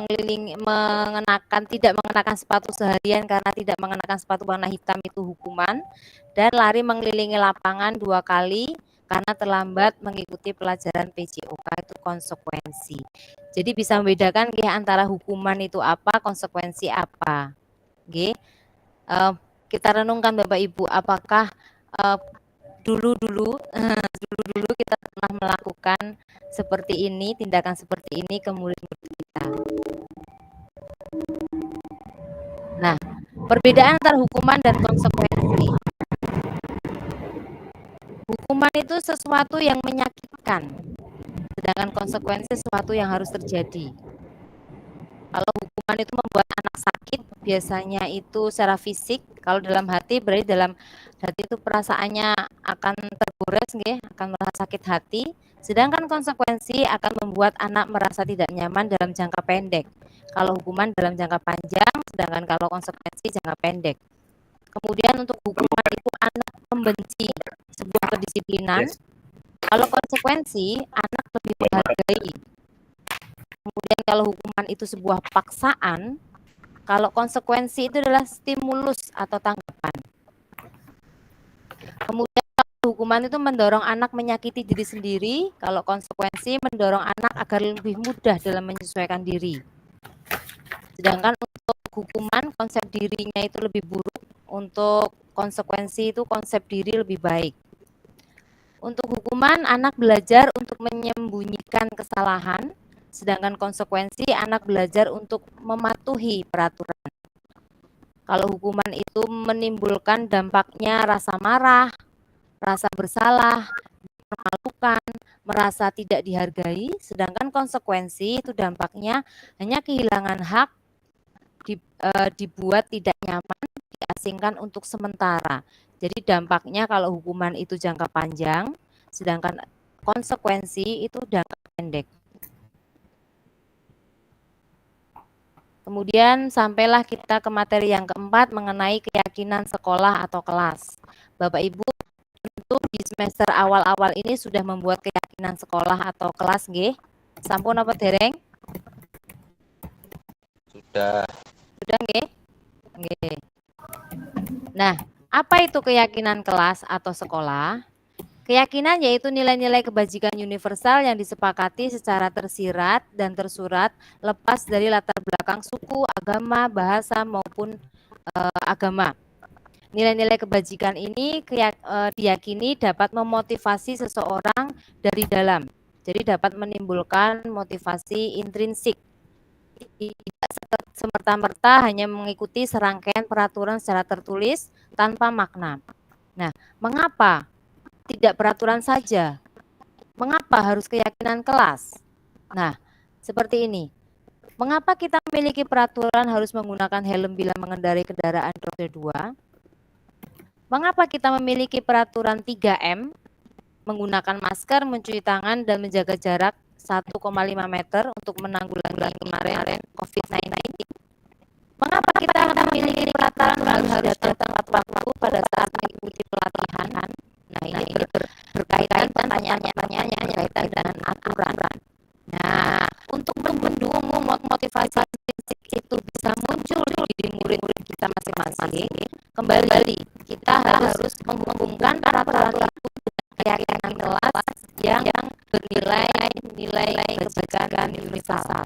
tidak mengenakan sepatu seharian karena tidak mengenakan sepatu warna hitam itu hukuman. Dan lari mengelilingi lapangan 2 kali karena terlambat mengikuti pelajaran PJOK itu konsekuensi. Jadi bisa membedakan antara hukuman itu apa, konsekuensi apa. Kita renungkan Bapak Ibu, apakah dulu kita pernah melakukan seperti ini, tindakan seperti ini ke murid-murid kita. Nah, perbedaan antara hukuman dan konsekuensi. Hukuman itu sesuatu yang menyakitkan, sedangkan konsekuensi sesuatu yang harus terjadi. Kalau hukuman itu membuat anak sakit, biasanya itu secara fisik. Kalau dalam hati, berarti dalam hati itu perasaannya akan tergores, akan merasa sakit hati. Sedangkan konsekuensi akan membuat anak merasa tidak nyaman dalam jangka pendek. Kalau hukuman dalam jangka panjang, sedangkan kalau konsekuensi jangka pendek. Kemudian untuk hukuman itu anak membenci sebuah kedisiplinan. Kalau konsekuensi, anak lebih menghargai. Kemudian kalau hukuman itu sebuah paksaan, kalau konsekuensi itu adalah stimulus atau tanggapan. Kemudian hukuman itu mendorong anak menyakiti diri sendiri, kalau konsekuensi mendorong anak agar lebih mudah dalam menyesuaikan diri. Sedangkan untuk hukuman konsep dirinya itu lebih buruk, untuk konsekuensi itu konsep diri lebih baik. Untuk hukuman anak belajar untuk menyembunyikan kesalahan, sedangkan konsekuensi anak belajar untuk mematuhi peraturan. Kalau hukuman itu menimbulkan dampaknya rasa marah, rasa bersalah, memalukan, merasa tidak dihargai, sedangkan konsekuensi itu dampaknya hanya kehilangan hak, dibuat tidak nyaman, diasingkan untuk sementara. Jadi dampaknya kalau hukuman itu jangka panjang, sedangkan konsekuensi itu jangka pendek. Kemudian sampailah kita ke materi yang keempat mengenai keyakinan sekolah atau kelas. Bapak Ibu tentu di semester awal-awal ini sudah membuat keyakinan sekolah atau kelas nggih? Sampun apa dereng? Sudah nggih? Nggih. Nah, apa itu keyakinan kelas atau sekolah? Keyakinan yaitu nilai-nilai kebajikan universal yang disepakati secara tersirat dan tersurat lepas dari latar belakang suku, agama, bahasa maupun agama. Nilai-nilai kebajikan ini diyakini dapat memotivasi seseorang dari dalam. Jadi dapat menimbulkan motivasi intrinsik. Tidak semerta-merta hanya mengikuti serangkaian peraturan secara tertulis tanpa makna. Nah, mengapa tidak peraturan saja? Mengapa harus keyakinan kelas? Nah, seperti ini. Mengapa kita memiliki peraturan harus menggunakan helm bila mengendarai kendaraan roda 2? Mengapa kita memiliki peraturan 3M? Menggunakan masker, mencuci tangan, dan menjaga jarak 1,5 meter untuk menanggulangi kemarin COVID-19. Mengapa kita memiliki peraturan harus datang tepat waktu pada saat mengikuti pelatihan? Nah, ini berkaitan pertanyaan-pertanyaan yang berkaitan dengan aturan. Nah, motivasi itu bisa muncul di murid-murid kita masing-masing, kembali kita harus menghubungkan peraturan itu dengan keyakinan kelas yang bernilai kebijakan universal.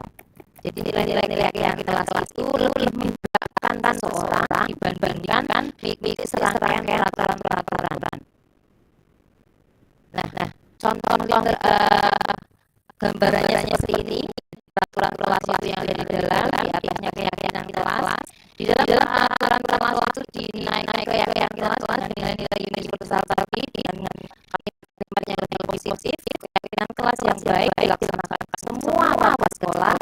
Jadi nilai-nilai keyakinan kelas itu lebih menggerakkan seseorang dibandingkan mengikuti serangkaian peraturan-peraturan. Nah, contoh gambarannya seperti ini. Peraturan kelas itu yang ada di dalam, di atasnya keyakinan kelas. Di dalam aturan kelas itu dinaikkan keyakinan kelas dengan nilai-nilai universal tadi dengan kalimat yang lebih positif. Keyakinan kelas yang baik dilaksanakan semua mahasiswa sekolah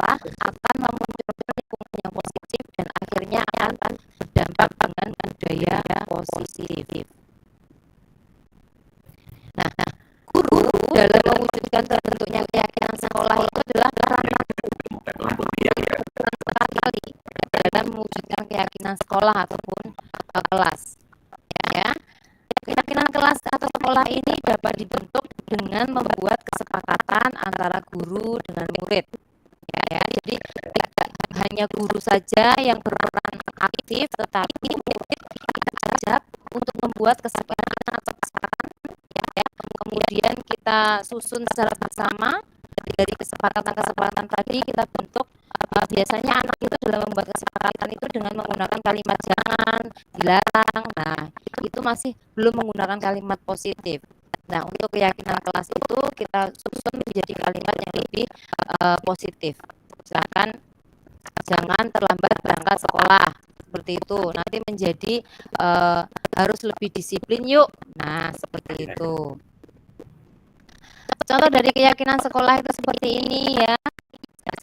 akan memunculkan lingkungan yang positif dan akhirnya akan berdampak dengan budaya positif. Nah, guru dalam mewujudkan terbentuknya keyakinan sekolah itu adalah peran sekali dalam mewujudkan keyakinan sekolah ataupun kelas. Ya, keyakinan kelas atau sekolah ini dapat dibentuk dengan membuat kesepakatan antara guru dengan murid. Ya, jadi tidak hanya guru saja yang berperan aktif, tetapi murid kita ajak untuk membuat kesepakatan atau kesepakatan. Ya, kemudian kita susun secara bersama. Dari kesepakatan tadi kita bentuk biasanya anak itu dalam membuat kesepakatan itu dengan menggunakan kalimat jangan, dilarang. Nah, itu masih belum menggunakan kalimat positif. Nah, untuk keyakinan kelas itu kita susun menjadi kalimat yang lebih positif. Misalkan jangan terlambat berangkat sekolah. Seperti itu. Nanti menjadi harus lebih disiplin yuk. Nah, seperti itu. Contoh dari keyakinan sekolah itu seperti ini ya,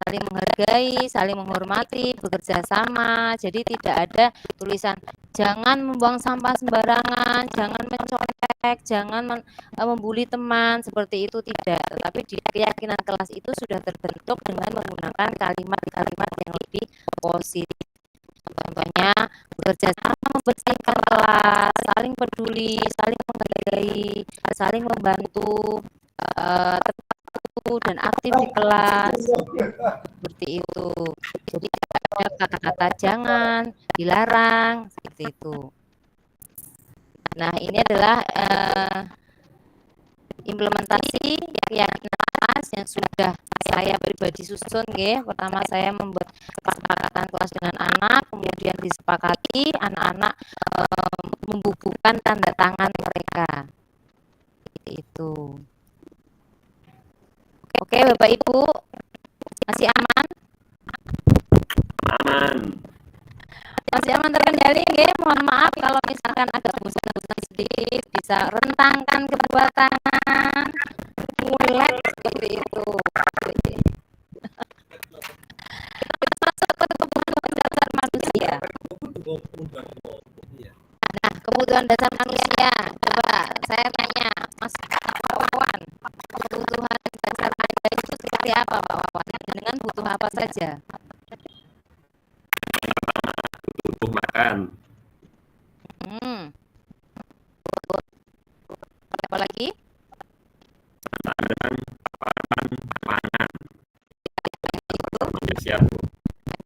saling menghargai, saling menghormati, bekerja sama. Jadi tidak ada tulisan jangan membuang sampah sembarangan, jangan mencolek, jangan membuli teman, seperti itu tidak. Tetapi di keyakinan kelas itu sudah terbentuk dengan menggunakan kalimat-kalimat yang lebih positif. Contohnya bekerja sama membersihkan kelas, saling peduli, saling menghargai, saling membantu, dan aktif di kelas, seperti itu. Jadi ada kata-kata jangan, dilarang, seperti itu. Nah, ini adalah implementasi keyakinan kelas yang sudah saya pribadi susun. Pertama saya membuat kesepakatan kelas dengan anak, kemudian disepakati anak-anak membubuhkan tanda tangan mereka. Itu. Oke, Bapak Ibu, masih aman? Aman. Masih aman terkendali, nggih? Mohon maaf kalau misalkan agak bosan-bosan sedikit, bisa rentangkan kedua tangan, mulai seperti itu. Kita masuk ke kebutuhan dasar manusia. Nah, kebutuhan dasar manusia. Coba saya tanya, Mas Wawan, kebutuhan dasar Anda itu seperti apa, Pak Wawan? Dengan butuh apa saja? Butuh makan. Apa lagi? Pangan. Siap, Bu.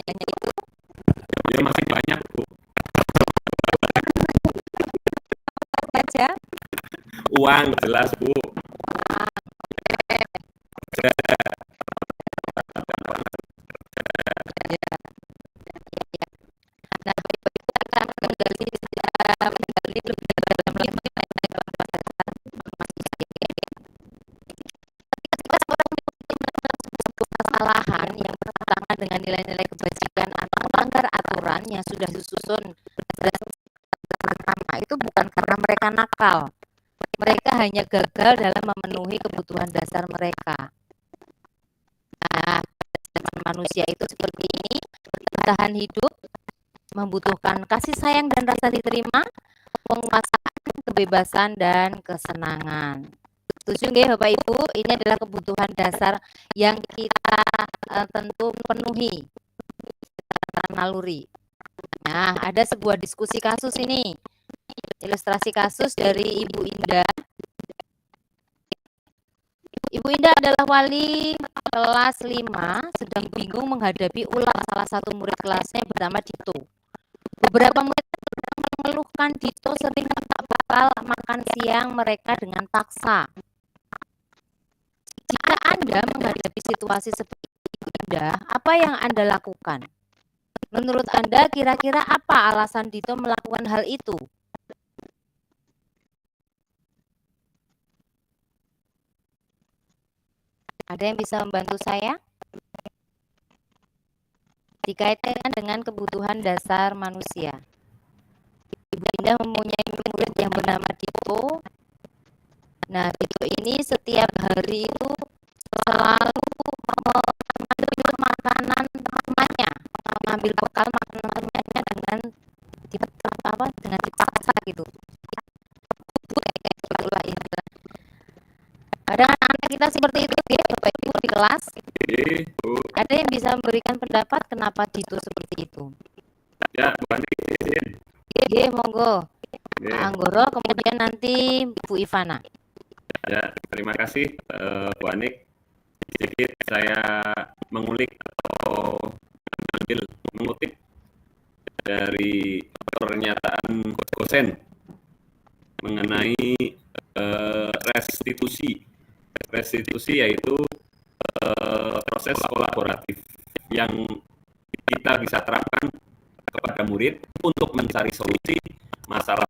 Hanya itu? Ya masih banyak, Bu. Saja? Uang jelas, Bu. Nah, kita akan menggali lebih dalam lagi ketika seorang sebuah kesalahan yang bertentangan dengan nilai-nilai kebajikan atau melanggar aturan yang sudah disusun pertama, itu bukan karena mereka nakal. Mereka hanya gagal dalam memenuhi kebutuhan dasar mereka. Nah, manusia itu seperti ini, bertahan hidup, membutuhkan kasih sayang dan rasa diterima, penguasaan, kebebasan, dan kesenangan. Setuju nggih Bapak Ibu? Ini adalah kebutuhan dasar yang kita tentu penuhi secara naluri. Nah, ada sebuah diskusi kasus ini. Ilustrasi kasus dari Ibu Indah. Ibu Indah adalah wali kelas 5 sedang bingung menghadapi ulah salah satu murid kelasnya bernama Dito. Beberapa murid mengeluhkan Dito sering tak bakal makan siang mereka dengan paksa. Jika Anda menghadapi situasi seperti itu, apa yang Anda lakukan? Menurut Anda kira-kira apa alasan Dito melakukan hal itu? Ada yang bisa membantu saya? Dikaitkan dengan kebutuhan dasar manusia. Ibu Indah mempunyai murid yang bernama Dito. Nah, Dito ini setiap hari itu selalu mengambil makanan temannya, mengambil bekal makanan temannya dengan dipaksa gitu. Itulah istilah. Kadang anak kita seperti itu ya, Bapak Ibu di kelas. Ada yang bisa memberikan pendapat kenapa Dito seperti itu? Ya, Bu Anik, izin. Monggo. Oke. Pak Anggoro, kemudian nanti Bu Ivana. Ya, terima kasih Bu Anik. Sedikit saya mengulik atau mengutip dari pernyataan dosen mengenai restitusi. Restitusi yaitu proses kolaboratif yang kita bisa terapkan kepada murid untuk mencari solusi masalah,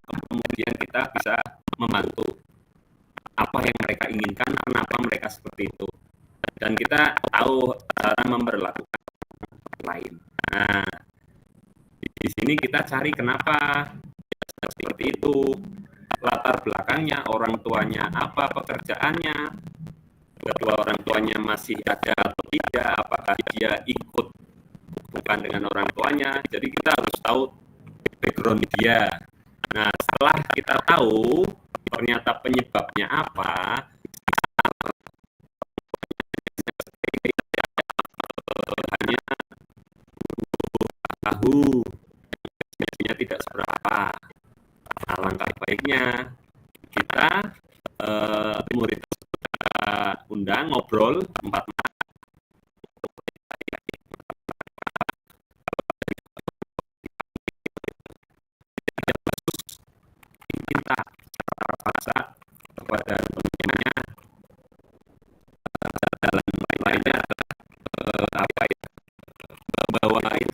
kemudian kita bisa membantu apa yang mereka inginkan, kenapa mereka seperti itu, dan kita tahu cara memperlakukan lain. Nah, di sini kita cari kenapa seperti itu, latar belakangnya, orang tuanya apa, pekerjaannya, kedua orang tuanya masih ada atau tidak, apakah dia ikut bukan dengan orang tuanya. Jadi kita harus tahu background dia. Nah, setelah kita tahu ternyata penyebabnya apa, hanya tahu biasanya tidak seberapa. Alangkah baiknya kita murid kita undang ngobrol 4 kita secara paksa kepada temannya. Jalan lainnya apa ya, bawa dari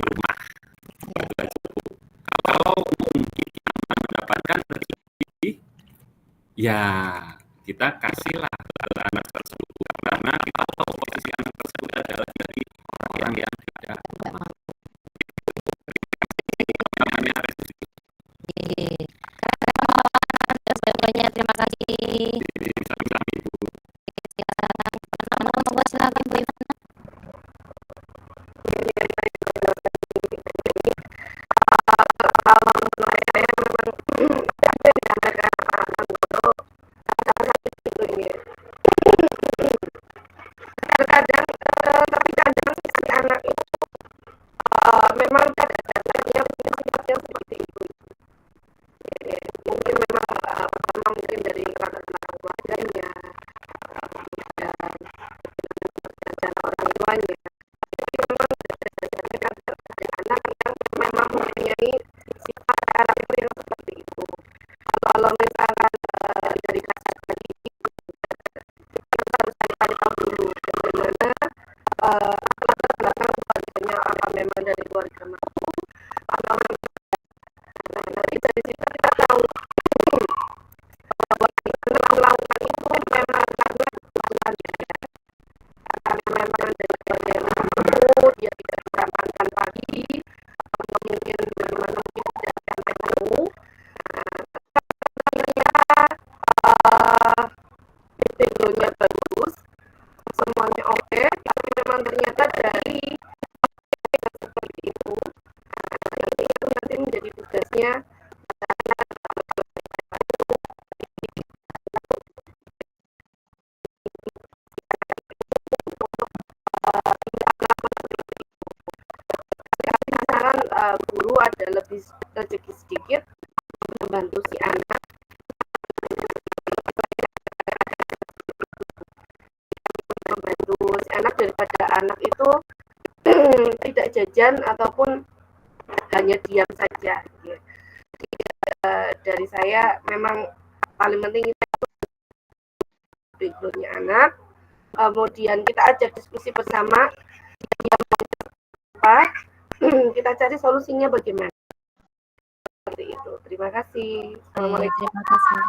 rumah. Kalau mungkin kita mendapatkan rezeki, ya kita kasihlah ke anak tersebut, karena kita tahu posisi anak tersebut adalah dari orang yang tidak namanya restitusi. Banyak terima kasih. Sami-sami, Bu. Silakan Bu Ivana. Kalau menurut saya memang apa yang disampaikan Pak Anggoro salah satu itu ini. Terkadang tapi kadang si anak itu memang kadang-kadang punya sifat yang seperti itu. Mungkin memang pertama mungkin dari latar belakang keluarganya, kemudian dan orang tuanya. Jadi memang kadang-kadang ada anak yang memang mempunyai sifat karakter yang seperti itu. Kalau misalkan dari kasar tadi kita harus cari tahu dulu bagaimana latar belakang keluarganya, apa memang dari keluarga mampu atau memang nanti dari situ kita tahu bahwa kita melakukan itu memang karena kebutuhan dia, karena memang dari keluarga yang mampu dia tidak berangkatkan pagi atau mungkin bagaimana mungkin tidak sampai tahu. Background-nya bagus, semuanya oke, tapi memang ternyata dari yang seperti itu, itu nanti menjadi tugasnya misalkan guru ada lebih rezeki sedikit membantu si anak enak daripada anak itu tidak jajan ataupun hanya diam saja. Ya. Dari saya memang paling penting itu background-nya anak, kemudian kita ajak diskusi bersama, apa, kita cari solusinya bagaimana. Seperti itu. Terima kasih. Assalamualaikum. Terima kasih.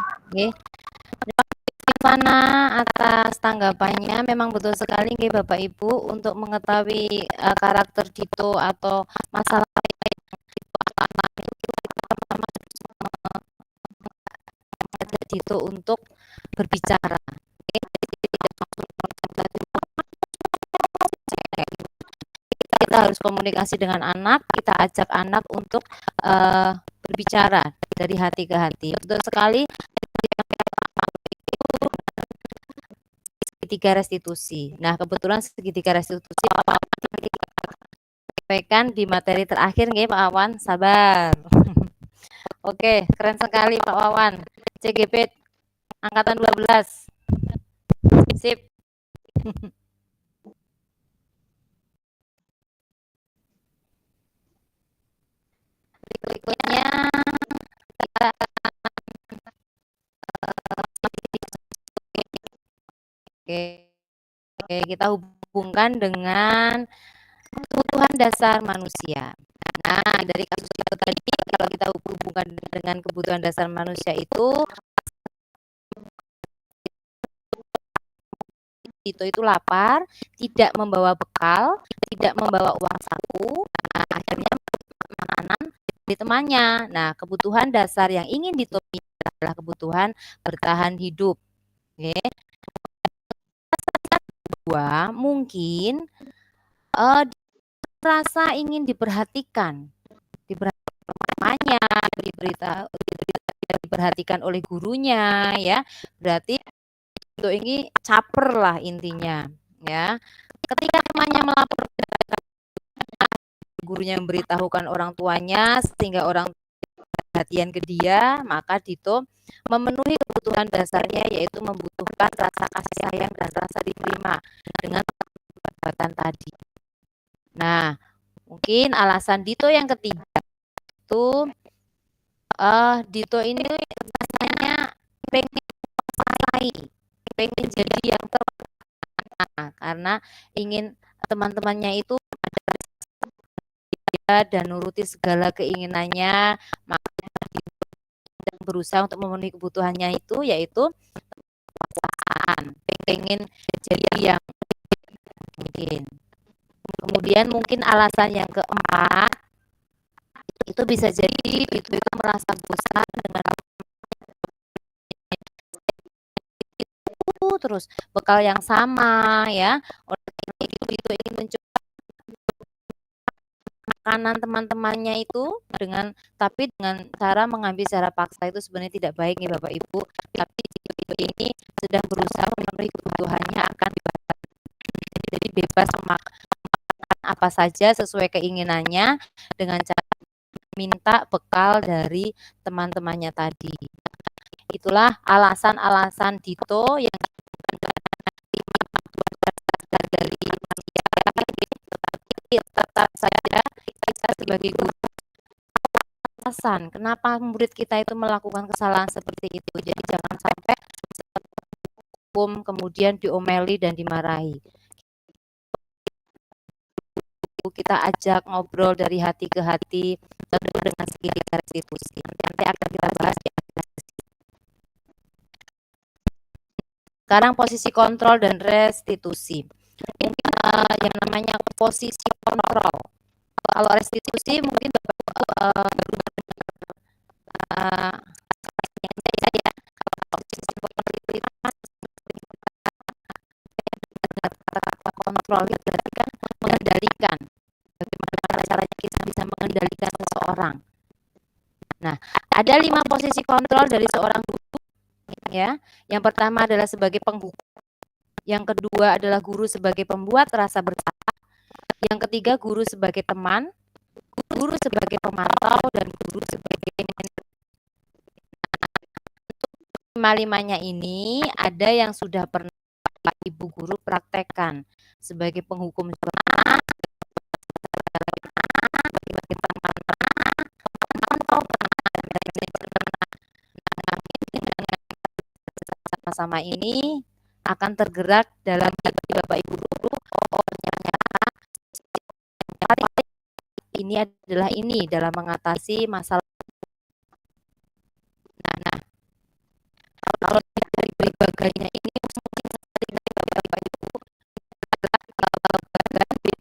Terima kasih Ivana atas tanggapannya. Memang betul sekali Bapak Ibu, untuk mengetahui karakter Dito atau masalah anak itu kita pertama mengajak Dito untuk berbicara. Kita harus komunikasi dengan anak, kita ajak anak untuk berbicara dari hati ke hati. Betul sekali, segitiga restitusi. Nah, kebetulan segitiga restitusi Pak Wawan sampaikan di materi terakhir nggih Pak Wawan, sabar. Oke, keren sekali Pak Wawan. CGP angkatan 12. Sip. Berikutnya kita hubungkan dengan kebutuhan dasar manusia. Nah, dari kasus itu tadi, kalau kita hubungkan dengan kebutuhan dasar manusia itu itu lapar, tidak membawa bekal, tidak membawa uang saku, nah, akhirnya makanan di temannya. Nah, kebutuhan dasar yang ingin dipenuhi adalah kebutuhan bertahan hidup. Oke. Kedua, mungkin rasa ingin diperhatikan, diperhatikan oleh gurunya, ya. Berarti itu ini caper lah intinya, ya. Ketika temannya melapor, gurunya memberitahukan orang tuanya sehingga orang perhatian ke dia, maka Dito memenuhi kebutuhan dasarnya, yaitu membutuhkan rasa kasih sayang dan rasa diterima dengan perbuatan tadi. Nah, mungkin alasan Dito yang ketiga itu Dito ini rasanya pengen jadi yang terkenal, karena ingin teman-temannya itu dan nuruti segala keinginannya, maka berusaha untuk memenuhi kebutuhannya itu, yaitu kekuasaan, pengen jadi yang mungkin. Kemudian mungkin alasan yang keempat itu bisa jadi itu merasa bosan dengan itu terus bekal yang sama, ya. Oleh karena itu ingin mencoba makanan teman-temannya itu tapi dengan cara mengambil secara paksa, itu sebenarnya tidak baik nih Bapak Ibu. Tapi ini sedang berusaha memenuhi kebutuhannya akan jadi bebas memakan apa saja sesuai keinginannya dengan cara minta bekal dari teman-temannya tadi. Itulah alasan-alasan Dito yang dari manusia, tetapi tetap saja kita sebagai guru alasan kenapa murid kita itu melakukan kesalahan seperti itu. Jadi jangan sampai hukum kemudian diomeli dan dimarahi. Kita ajak ngobrol dari hati ke hati, tentu dengan segitiga restitusi. Nanti akan kita bahas di akhir. Sekarang posisi kontrol dan restitusi. Mungkin yang namanya posisi kontrol. Kalau restitusi mungkin kontrol itu berarti kan mengendalikan. Bagaimana caranya kita bisa mengendalikan seseorang. Nah, ada 5 posisi kontrol dari seorang guru, ya. Yang pertama adalah sebagai penghukum. Yang kedua adalah guru sebagai pembuat rasa bersalah. Yang ketiga guru sebagai teman, guru sebagai pemantau, dan guru sebagai lima-limanya ini ada yang sudah pernah Pak Ibu guru praktekkan sebagai penghukum zona, sebagai teman-teman, memantau penanganan dari manajer sama-sama ini akan tergerak dalam hati Bapak Ibu guru. Oh, ternyata ini adalah ini dalam mengatasi masalah. Nah, kalau dari berbagai ini mungkin Bapak Ibu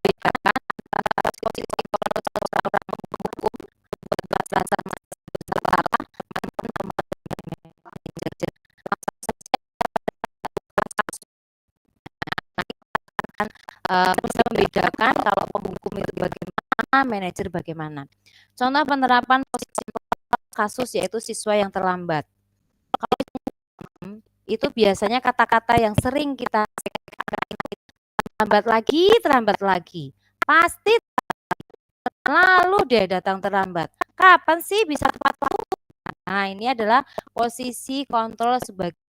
bedakan antara posisi seorang penghukum berdasarkan bersalah bisa membedakan kalau penghukum itu bagaimana, manajer bagaimana. Contoh penerapan posisi kasus yaitu siswa yang terlambat. Kalau itu biasanya kata-kata yang sering kita terlambat lagi. Pasti lalu dia datang terlambat. Kapan sih bisa tepat waktu? Nah, ini adalah posisi kontrol sebagai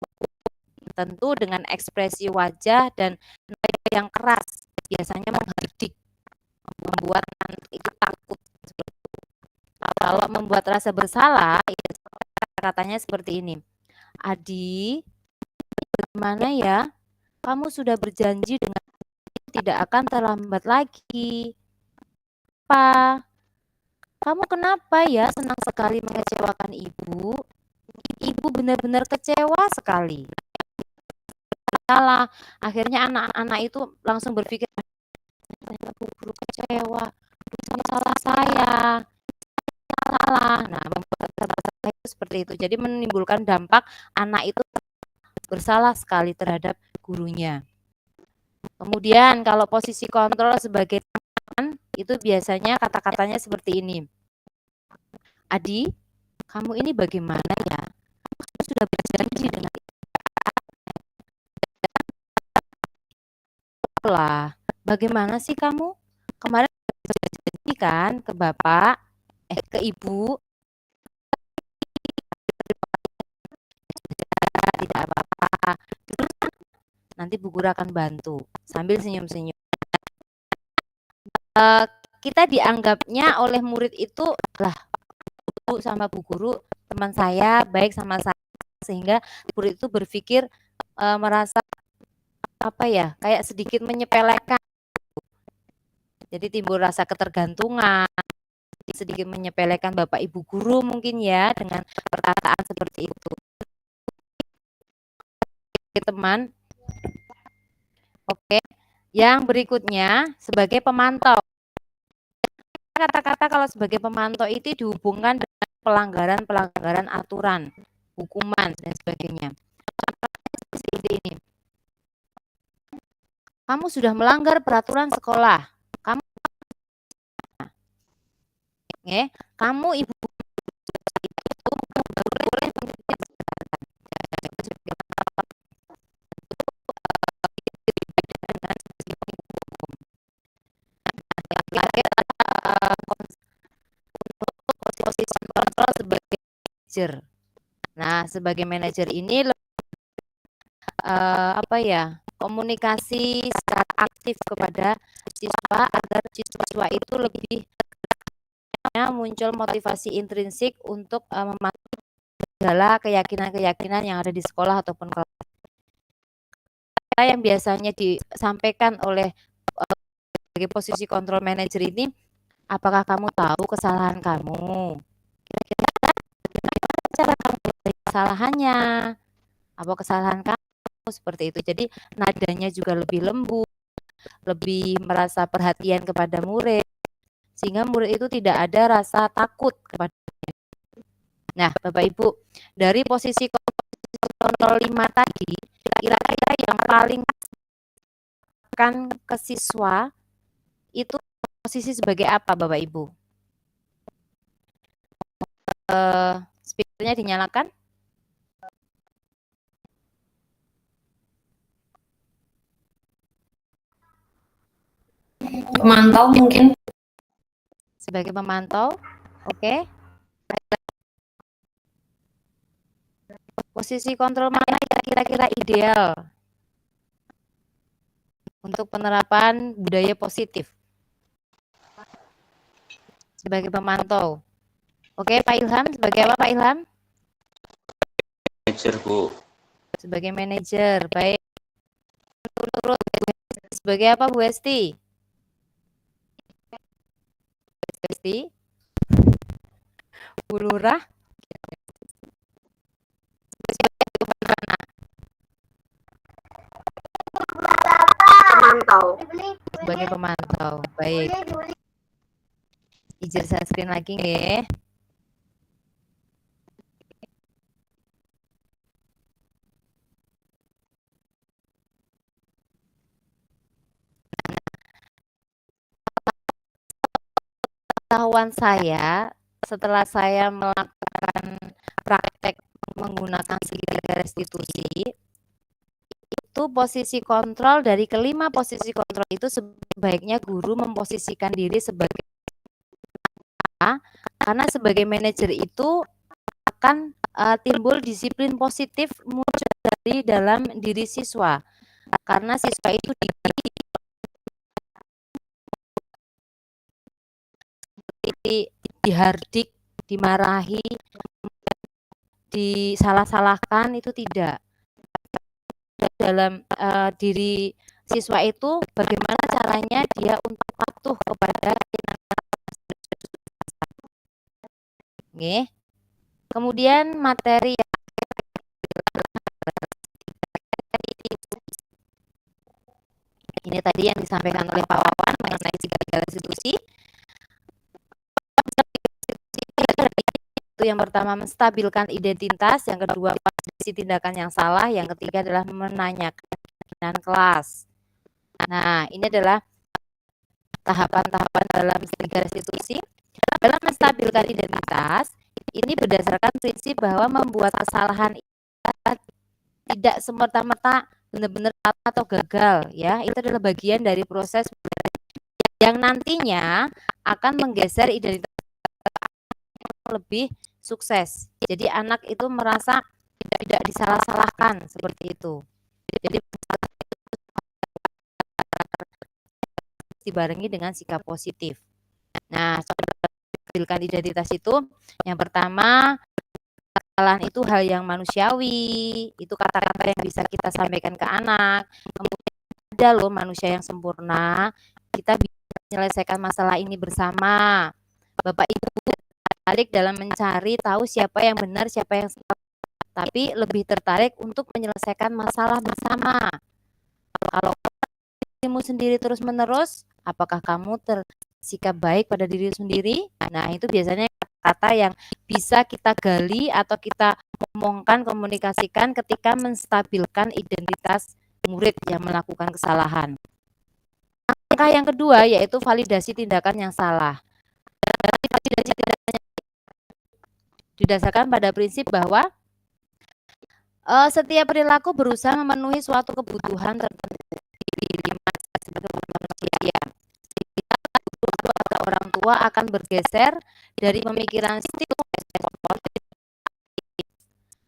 tentu dengan ekspresi wajah dan yang keras, biasanya menghardik, membuat itu takut. Kalau membuat rasa bersalah, katanya seperti ini. Adi, bagaimana ya? Kamu sudah berjanji dengan tidak akan terlambat lagi. Apa? Kamu kenapa ya senang sekali mengecewakan ibu? Ibu benar-benar kecewa sekali. Salah. Akhirnya anak-anak itu langsung berpikir, guru kecewa, ini salah saya. Salah. Nah, membuat saya itu seperti itu. Jadi menimbulkan dampak anak itu bersalah sekali terhadap gurunya. Kemudian kalau posisi kontrol sebagai teman, itu biasanya kata-katanya seperti ini. Adi, kamu ini bagaimana ya? Kamu sudah berjanji dengan lah. Bagaimana sih kamu? Kemarin berjanji kan ke bapak, ke ibu. Tidak apa-apa. Terus nanti Bu Guru akan bantu sambil senyum-senyum. Kita dianggapnya oleh murid itu lah Bu sama Bu Guru teman saya, baik sama saya, sehingga murid itu berpikir merasa apa ya, kayak sedikit menyepelekan. Jadi timbul rasa ketergantungan, sedikit menyepelekan Bapak Ibu guru mungkin ya dengan perkataan seperti itu. Oke, teman. Oke. Yang berikutnya sebagai pemantau. Kata-kata kalau sebagai pemantau itu dihubungkan dengan pelanggaran-pelanggaran aturan, hukuman dan sebagainya. Seperti ini. Kamu sudah melanggar peraturan sekolah. Kamu ibu itu boleh posisi kontrol sebagai manajer. Nah, sebagai manajer ini apa ya, komunikasi secara aktif kepada siswa agar siswa itu lebih muncul motivasi intrinsik untuk mematuhi segala keyakinan-keyakinan yang ada di sekolah ataupun kelas. Yang biasanya disampaikan oleh sebagai posisi kontrol manager ini, apakah kamu tahu kesalahan kamu? Kira-kira bagaimana cara kamu mencari kesalahannya? Apa kesalahan kamu? Seperti itu. Jadi nadanya juga lebih lembut, lebih merasa perhatian kepada murid, sehingga murid itu tidak ada rasa takut kepada. Nah, Bapak Ibu, dari posisi kontrol 5 tadi, kira-kira yang paling akan ke siswa itu posisi sebagai apa, Bapak Ibu? Speakernya dinyalakan? Pemantau mungkin. Sebagai pemantau, oke. Posisi kontrol mana yang kira-kira ideal? untuk penerapan budaya positif sebagai pemantau. Oke, Pak Ilham, sebagai apa Pak Ilham? Manajer, Bu. Sebagai manajer, baik. Terus sebagai apa Bu Esti? Bu Esti? Bu Lurah? Pemantau. Sebagai pemantau, baik. Izin saya screen lagi nggih. Pengetahuan saya setelah saya melakukan praktek menggunakan segitiga restitusi, itu posisi kontrol dari kelima posisi kontrol itu sebaiknya guru memposisikan diri sebagai karena sebagai manajer itu akan timbul disiplin positif muncul dari dalam diri siswa karena siswa itu dihardik, dimarahi, disalah-salahkan itu tidak. Dalam diri siswa itu bagaimana caranya dia untuk patuh kepada nggih. Kemudian materi ini tadi yang disampaikan oleh Pak Wawan mengenai segitiga restitusi. Itu yang pertama menstabilkan identitas, yang kedua posisi tindakan yang salah, yang ketiga adalah menanyakan pimpinan kelas. Nah, ini adalah tahapan-tahapan dalam segitiga restitusi. Dalam menstabilkan identitas, ini berdasarkan prinsip bahwa membuat kesalahan tidak semerta-merta benar-benar salah atau gagal, ya. Itu adalah bagian dari proses yang nantinya akan menggeser identitas lebih sukses. Jadi anak itu merasa tidak disalah-salahkan seperti itu. Jadi dibarengi dengan sikap positif. Nah, menstabilkan identitas itu yang pertama, kesalahan itu hal yang manusiawi, itu kata-kata yang bisa kita sampaikan ke anak. Kemudian ada loh manusia yang sempurna, kita bisa menyelesaikan masalah ini bersama. Bapak Ibu tertarik dalam mencari tahu siapa yang benar, siapa yang salah, tapi lebih tertarik untuk menyelesaikan masalah bersama. Kalau dirimu sendiri terus-menerus, apakah kamu bersikap baik pada diri sendiri? Nah, itu biasanya kata yang bisa kita gali atau kita omongkan, komunikasikan ketika menstabilkan identitas murid yang melakukan kesalahan. Langkah yang kedua yaitu validasi tindakan yang salah. Validasi tindakan yang didasarkan pada prinsip bahwa setiap perilaku berusaha memenuhi suatu kebutuhan tertentu sebagai manusia. Orang tua akan bergeser dari pemikiran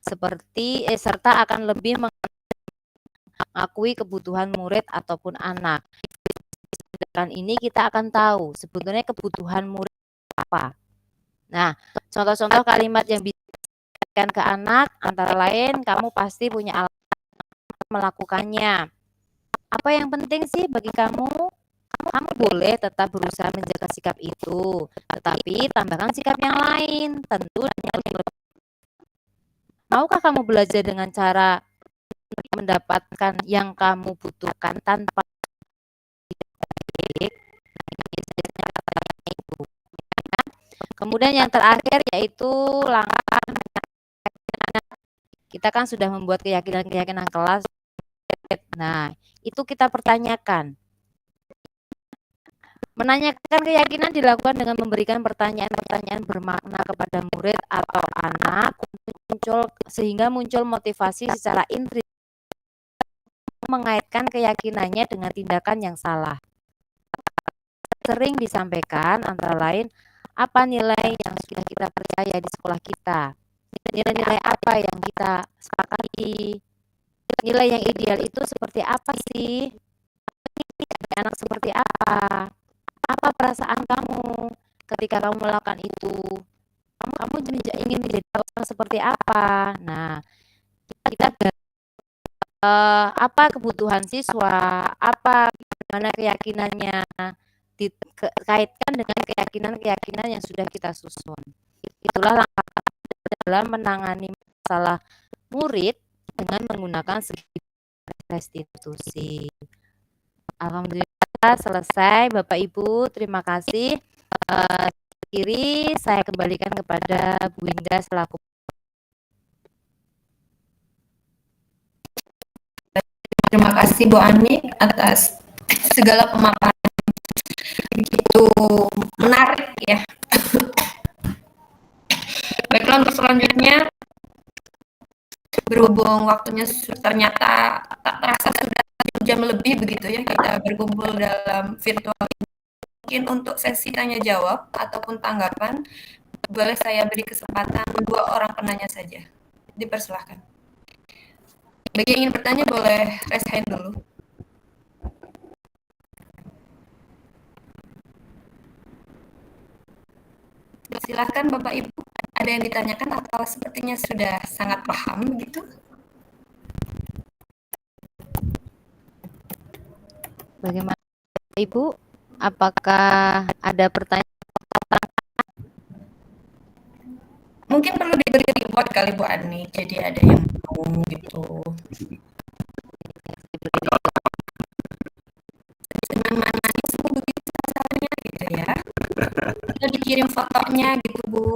seperti serta akan lebih mengakui kebutuhan murid ataupun anak. Dan ini kita akan tahu sebetulnya kebutuhan murid apa. Nah, contoh-contoh kalimat yang bisa diberikan ke anak antara lain kamu pasti punya alasan melakukannya. Apa yang penting sih bagi kamu? Kamu boleh tetap berusaha menjaga sikap itu, tetapi tambahkan sikap yang lain, tentu dengan lebih. Maukah kamu belajar dengan cara mendapatkan yang kamu butuhkan tanpa Kemudian yang terakhir yaitu langkah kita kan sudah membuat keyakinan-keyakinan kelas. Nah, itu kita pertanyakan. Menanyakan keyakinan dilakukan dengan memberikan pertanyaan-pertanyaan bermakna kepada murid atau anak sehingga muncul motivasi secara intrinsik mengaitkan keyakinannya dengan tindakan yang salah. Sering disampaikan antara lain apa nilai yang sudah kita percaya di sekolah kita, nilai-nilai apa yang kita sepakati, nilai yang ideal itu seperti apa sih, anak seperti apa? Apa perasaan kamu ketika kamu melakukan itu? Kamu ingin menjadi orang seperti apa? Nah, kita apa kebutuhan siswa, apa bagaimana keyakinannya, dikaitkan dengan keyakinan-keyakinan yang sudah kita susun. Itulah langkah dalam menangani masalah murid dengan menggunakan segi restitusi. Alhamdulillah selesai Bapak Ibu, terima kasih. Kiri saya kembalikan kepada Bu Indah selaku. Terima kasih Bu Anik atas segala pemaparan begitu menarik ya. Baiklah, untuk selanjutnya, berhubung waktunya ternyata tak terasa sudah 1 jam lebih begitu ya kita berkumpul dalam virtual ini. Mungkin untuk sesi tanya jawab ataupun tanggapan, boleh saya beri kesempatan 2 orang penanya saja. Dipersilahkan. Bagi yang ingin bertanya boleh raise hand dulu. Silahkan Bapak Ibu, ada yang ditanyakan atau sepertinya sudah sangat paham begitu? Bagaimana Ibu? Apakah ada pertanyaan? Mungkin perlu diberi reward kali Bu Ani, jadi ada yang mau gitu. Senang-senang semua begitu rasanya gitu ya. Kita dikirim fotonya gitu Bu.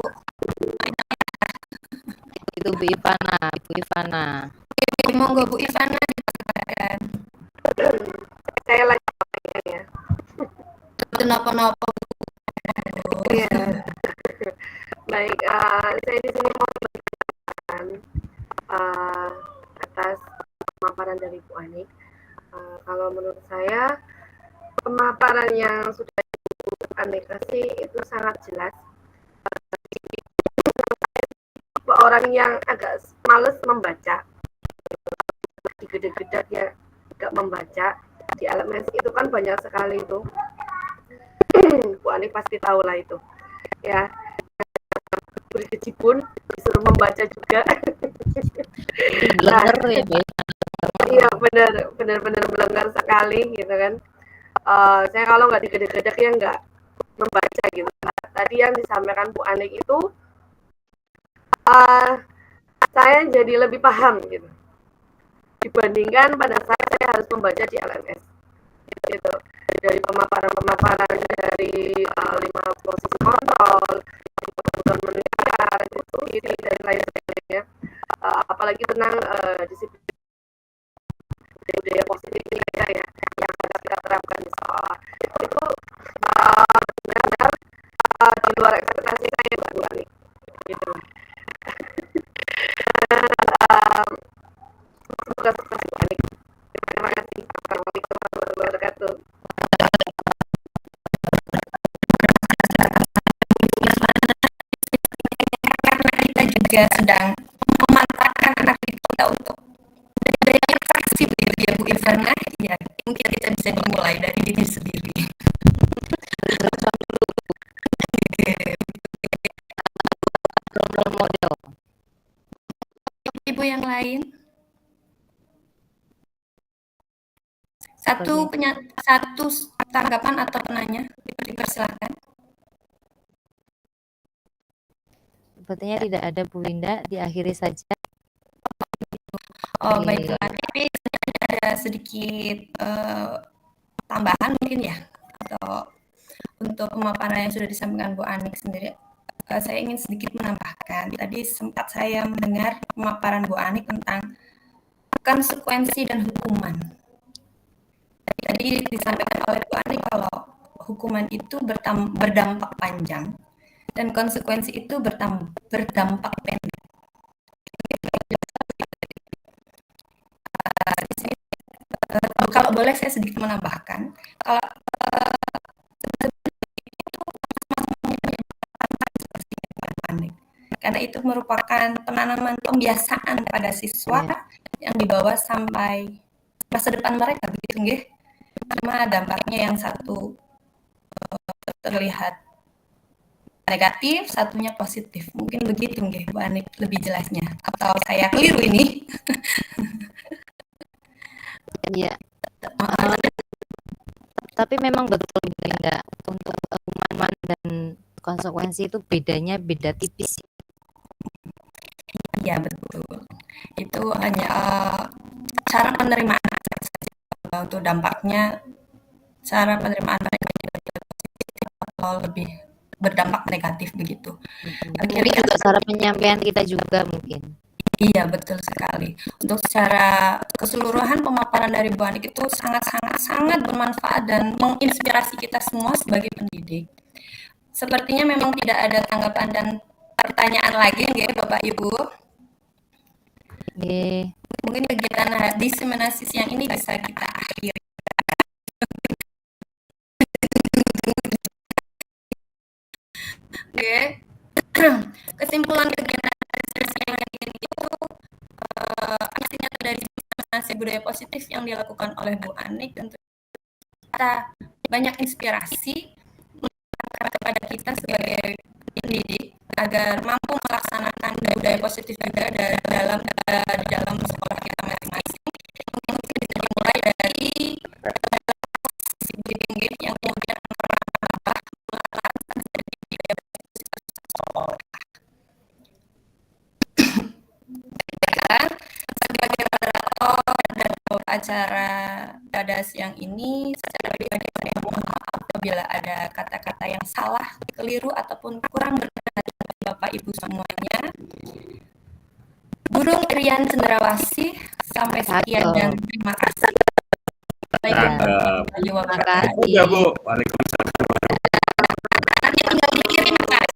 Itu Bu Ivana. Oke, monggo Bu Ivana dipersilakan. Saya lagi ya. Kenapa-napa Bu? Iya. Baik, saya di sini mau menjelaskan atas pemaparan dari Bu Anik. Kalau menurut saya pemaparan yang sudah Bu Anik kasih itu sangat jelas. Orang yang agak males membaca, digede-gede dia agak membaca di LMS itu kan banyak sekali itu. Bu Anik pasti tahu lah itu. Ya, bergaji pun disuruh membaca juga. Blenger ya, Iya benar belengar sekali gitu kan. Saya kalau nggak digede-gede ya nggak membaca gitu. Nah, tadi yang disampaikan Bu Anik itu saya jadi lebih paham gitu dibandingkan pada saat saya harus membaca di LMS gitu. Dari pemaparan dari 5 posisi kontrol, kebutuhan mendengar itu dan lain sebagainya, apalagi tentang disiplin budaya positif ya yang harus kita terapkan di sekolah itu benar-benar di luar ekspektasi saya Bu Anik gitu. Semoga sukses Bu Anik. Terima kasih. Assalamualaikum warahmatullahi wabarakatuh. Karena kita juga sedang mematahkan anak kita untuk belajar interaksi begitu ya Bu Ivana. Ya, mungkin kita bisa dimulai dari diri sendiri. model. Ibu yang lain. Satu tanggapan atau penanya, dipersilakan. Sepertinya tidak ada Bu Linda, diakhiri saja. Oh baiklah, tapi ada sedikit tambahan mungkin ya, atau untuk pemaparan yang sudah disampaikan Bu Anik sendiri. Saya ingin sedikit menambahkan. Tadi sempat saya mendengar pemaparan Bu Anik tentang konsekuensi dan hukuman. Tadi disampaikan oleh Bu Anik kalau hukuman itu berdampak panjang dan konsekuensi itu berdampak pendek. Kalau boleh saya sedikit menambahkan, kalau karena itu merupakan penanaman pembiasaan pada siswa yang dibawa sampai masa depan mereka begitu nggih. cuma dampaknya yang satu terlihat negatif, satunya positif. Mungkin begitu nggih, Bu Anik lebih jelasnya. Atau saya keliru ini? Iya. Tapi memang betul Bunda, untuk hukuman dan konsekuensi itu bedanya beda tipis. Iya betul. Itu hanya cara penerimaan saja. Untuk dampaknya, cara penerimaan mereka positif atau lebih berdampak negatif begitu. Mungkin juga cara penyampaian kita juga mungkin. Iya betul sekali. Untuk secara keseluruhan pemaparan dari Bu Anik itu sangat bermanfaat dan menginspirasi kita semua sebagai pendidik. Sepertinya memang tidak ada tanggapan dan pertanyaan lagi ya Bapak Ibu. Mungkin kegiatan diseminasi siang ini bisa kita akhiri. Oke. Kesimpulan kegiatan siang ini itu aksi nyata dari diseminasi budaya positif yang dilakukan oleh Bu Anik, tentu kita banyak inspirasi kepada kita sebagai pendidik agar mampu melaksanakan budaya positif juga di dalam sekolah kita masing-masing. Mungkin bisa dimulai dari yang kemudian menambah melaksanakan budaya positif sekolah. Sebagai moderator dan acara pada siang ini, secara pribadi saya mohon maaf apabila ada kata-kata yang salah, keliru ataupun kurang berkenan dari Bapak Ibu semuanya. Burung Irian Cendrawasih, sampai sekian dan terima kasih. Terima kasih. Bu. Waalaikumsalam.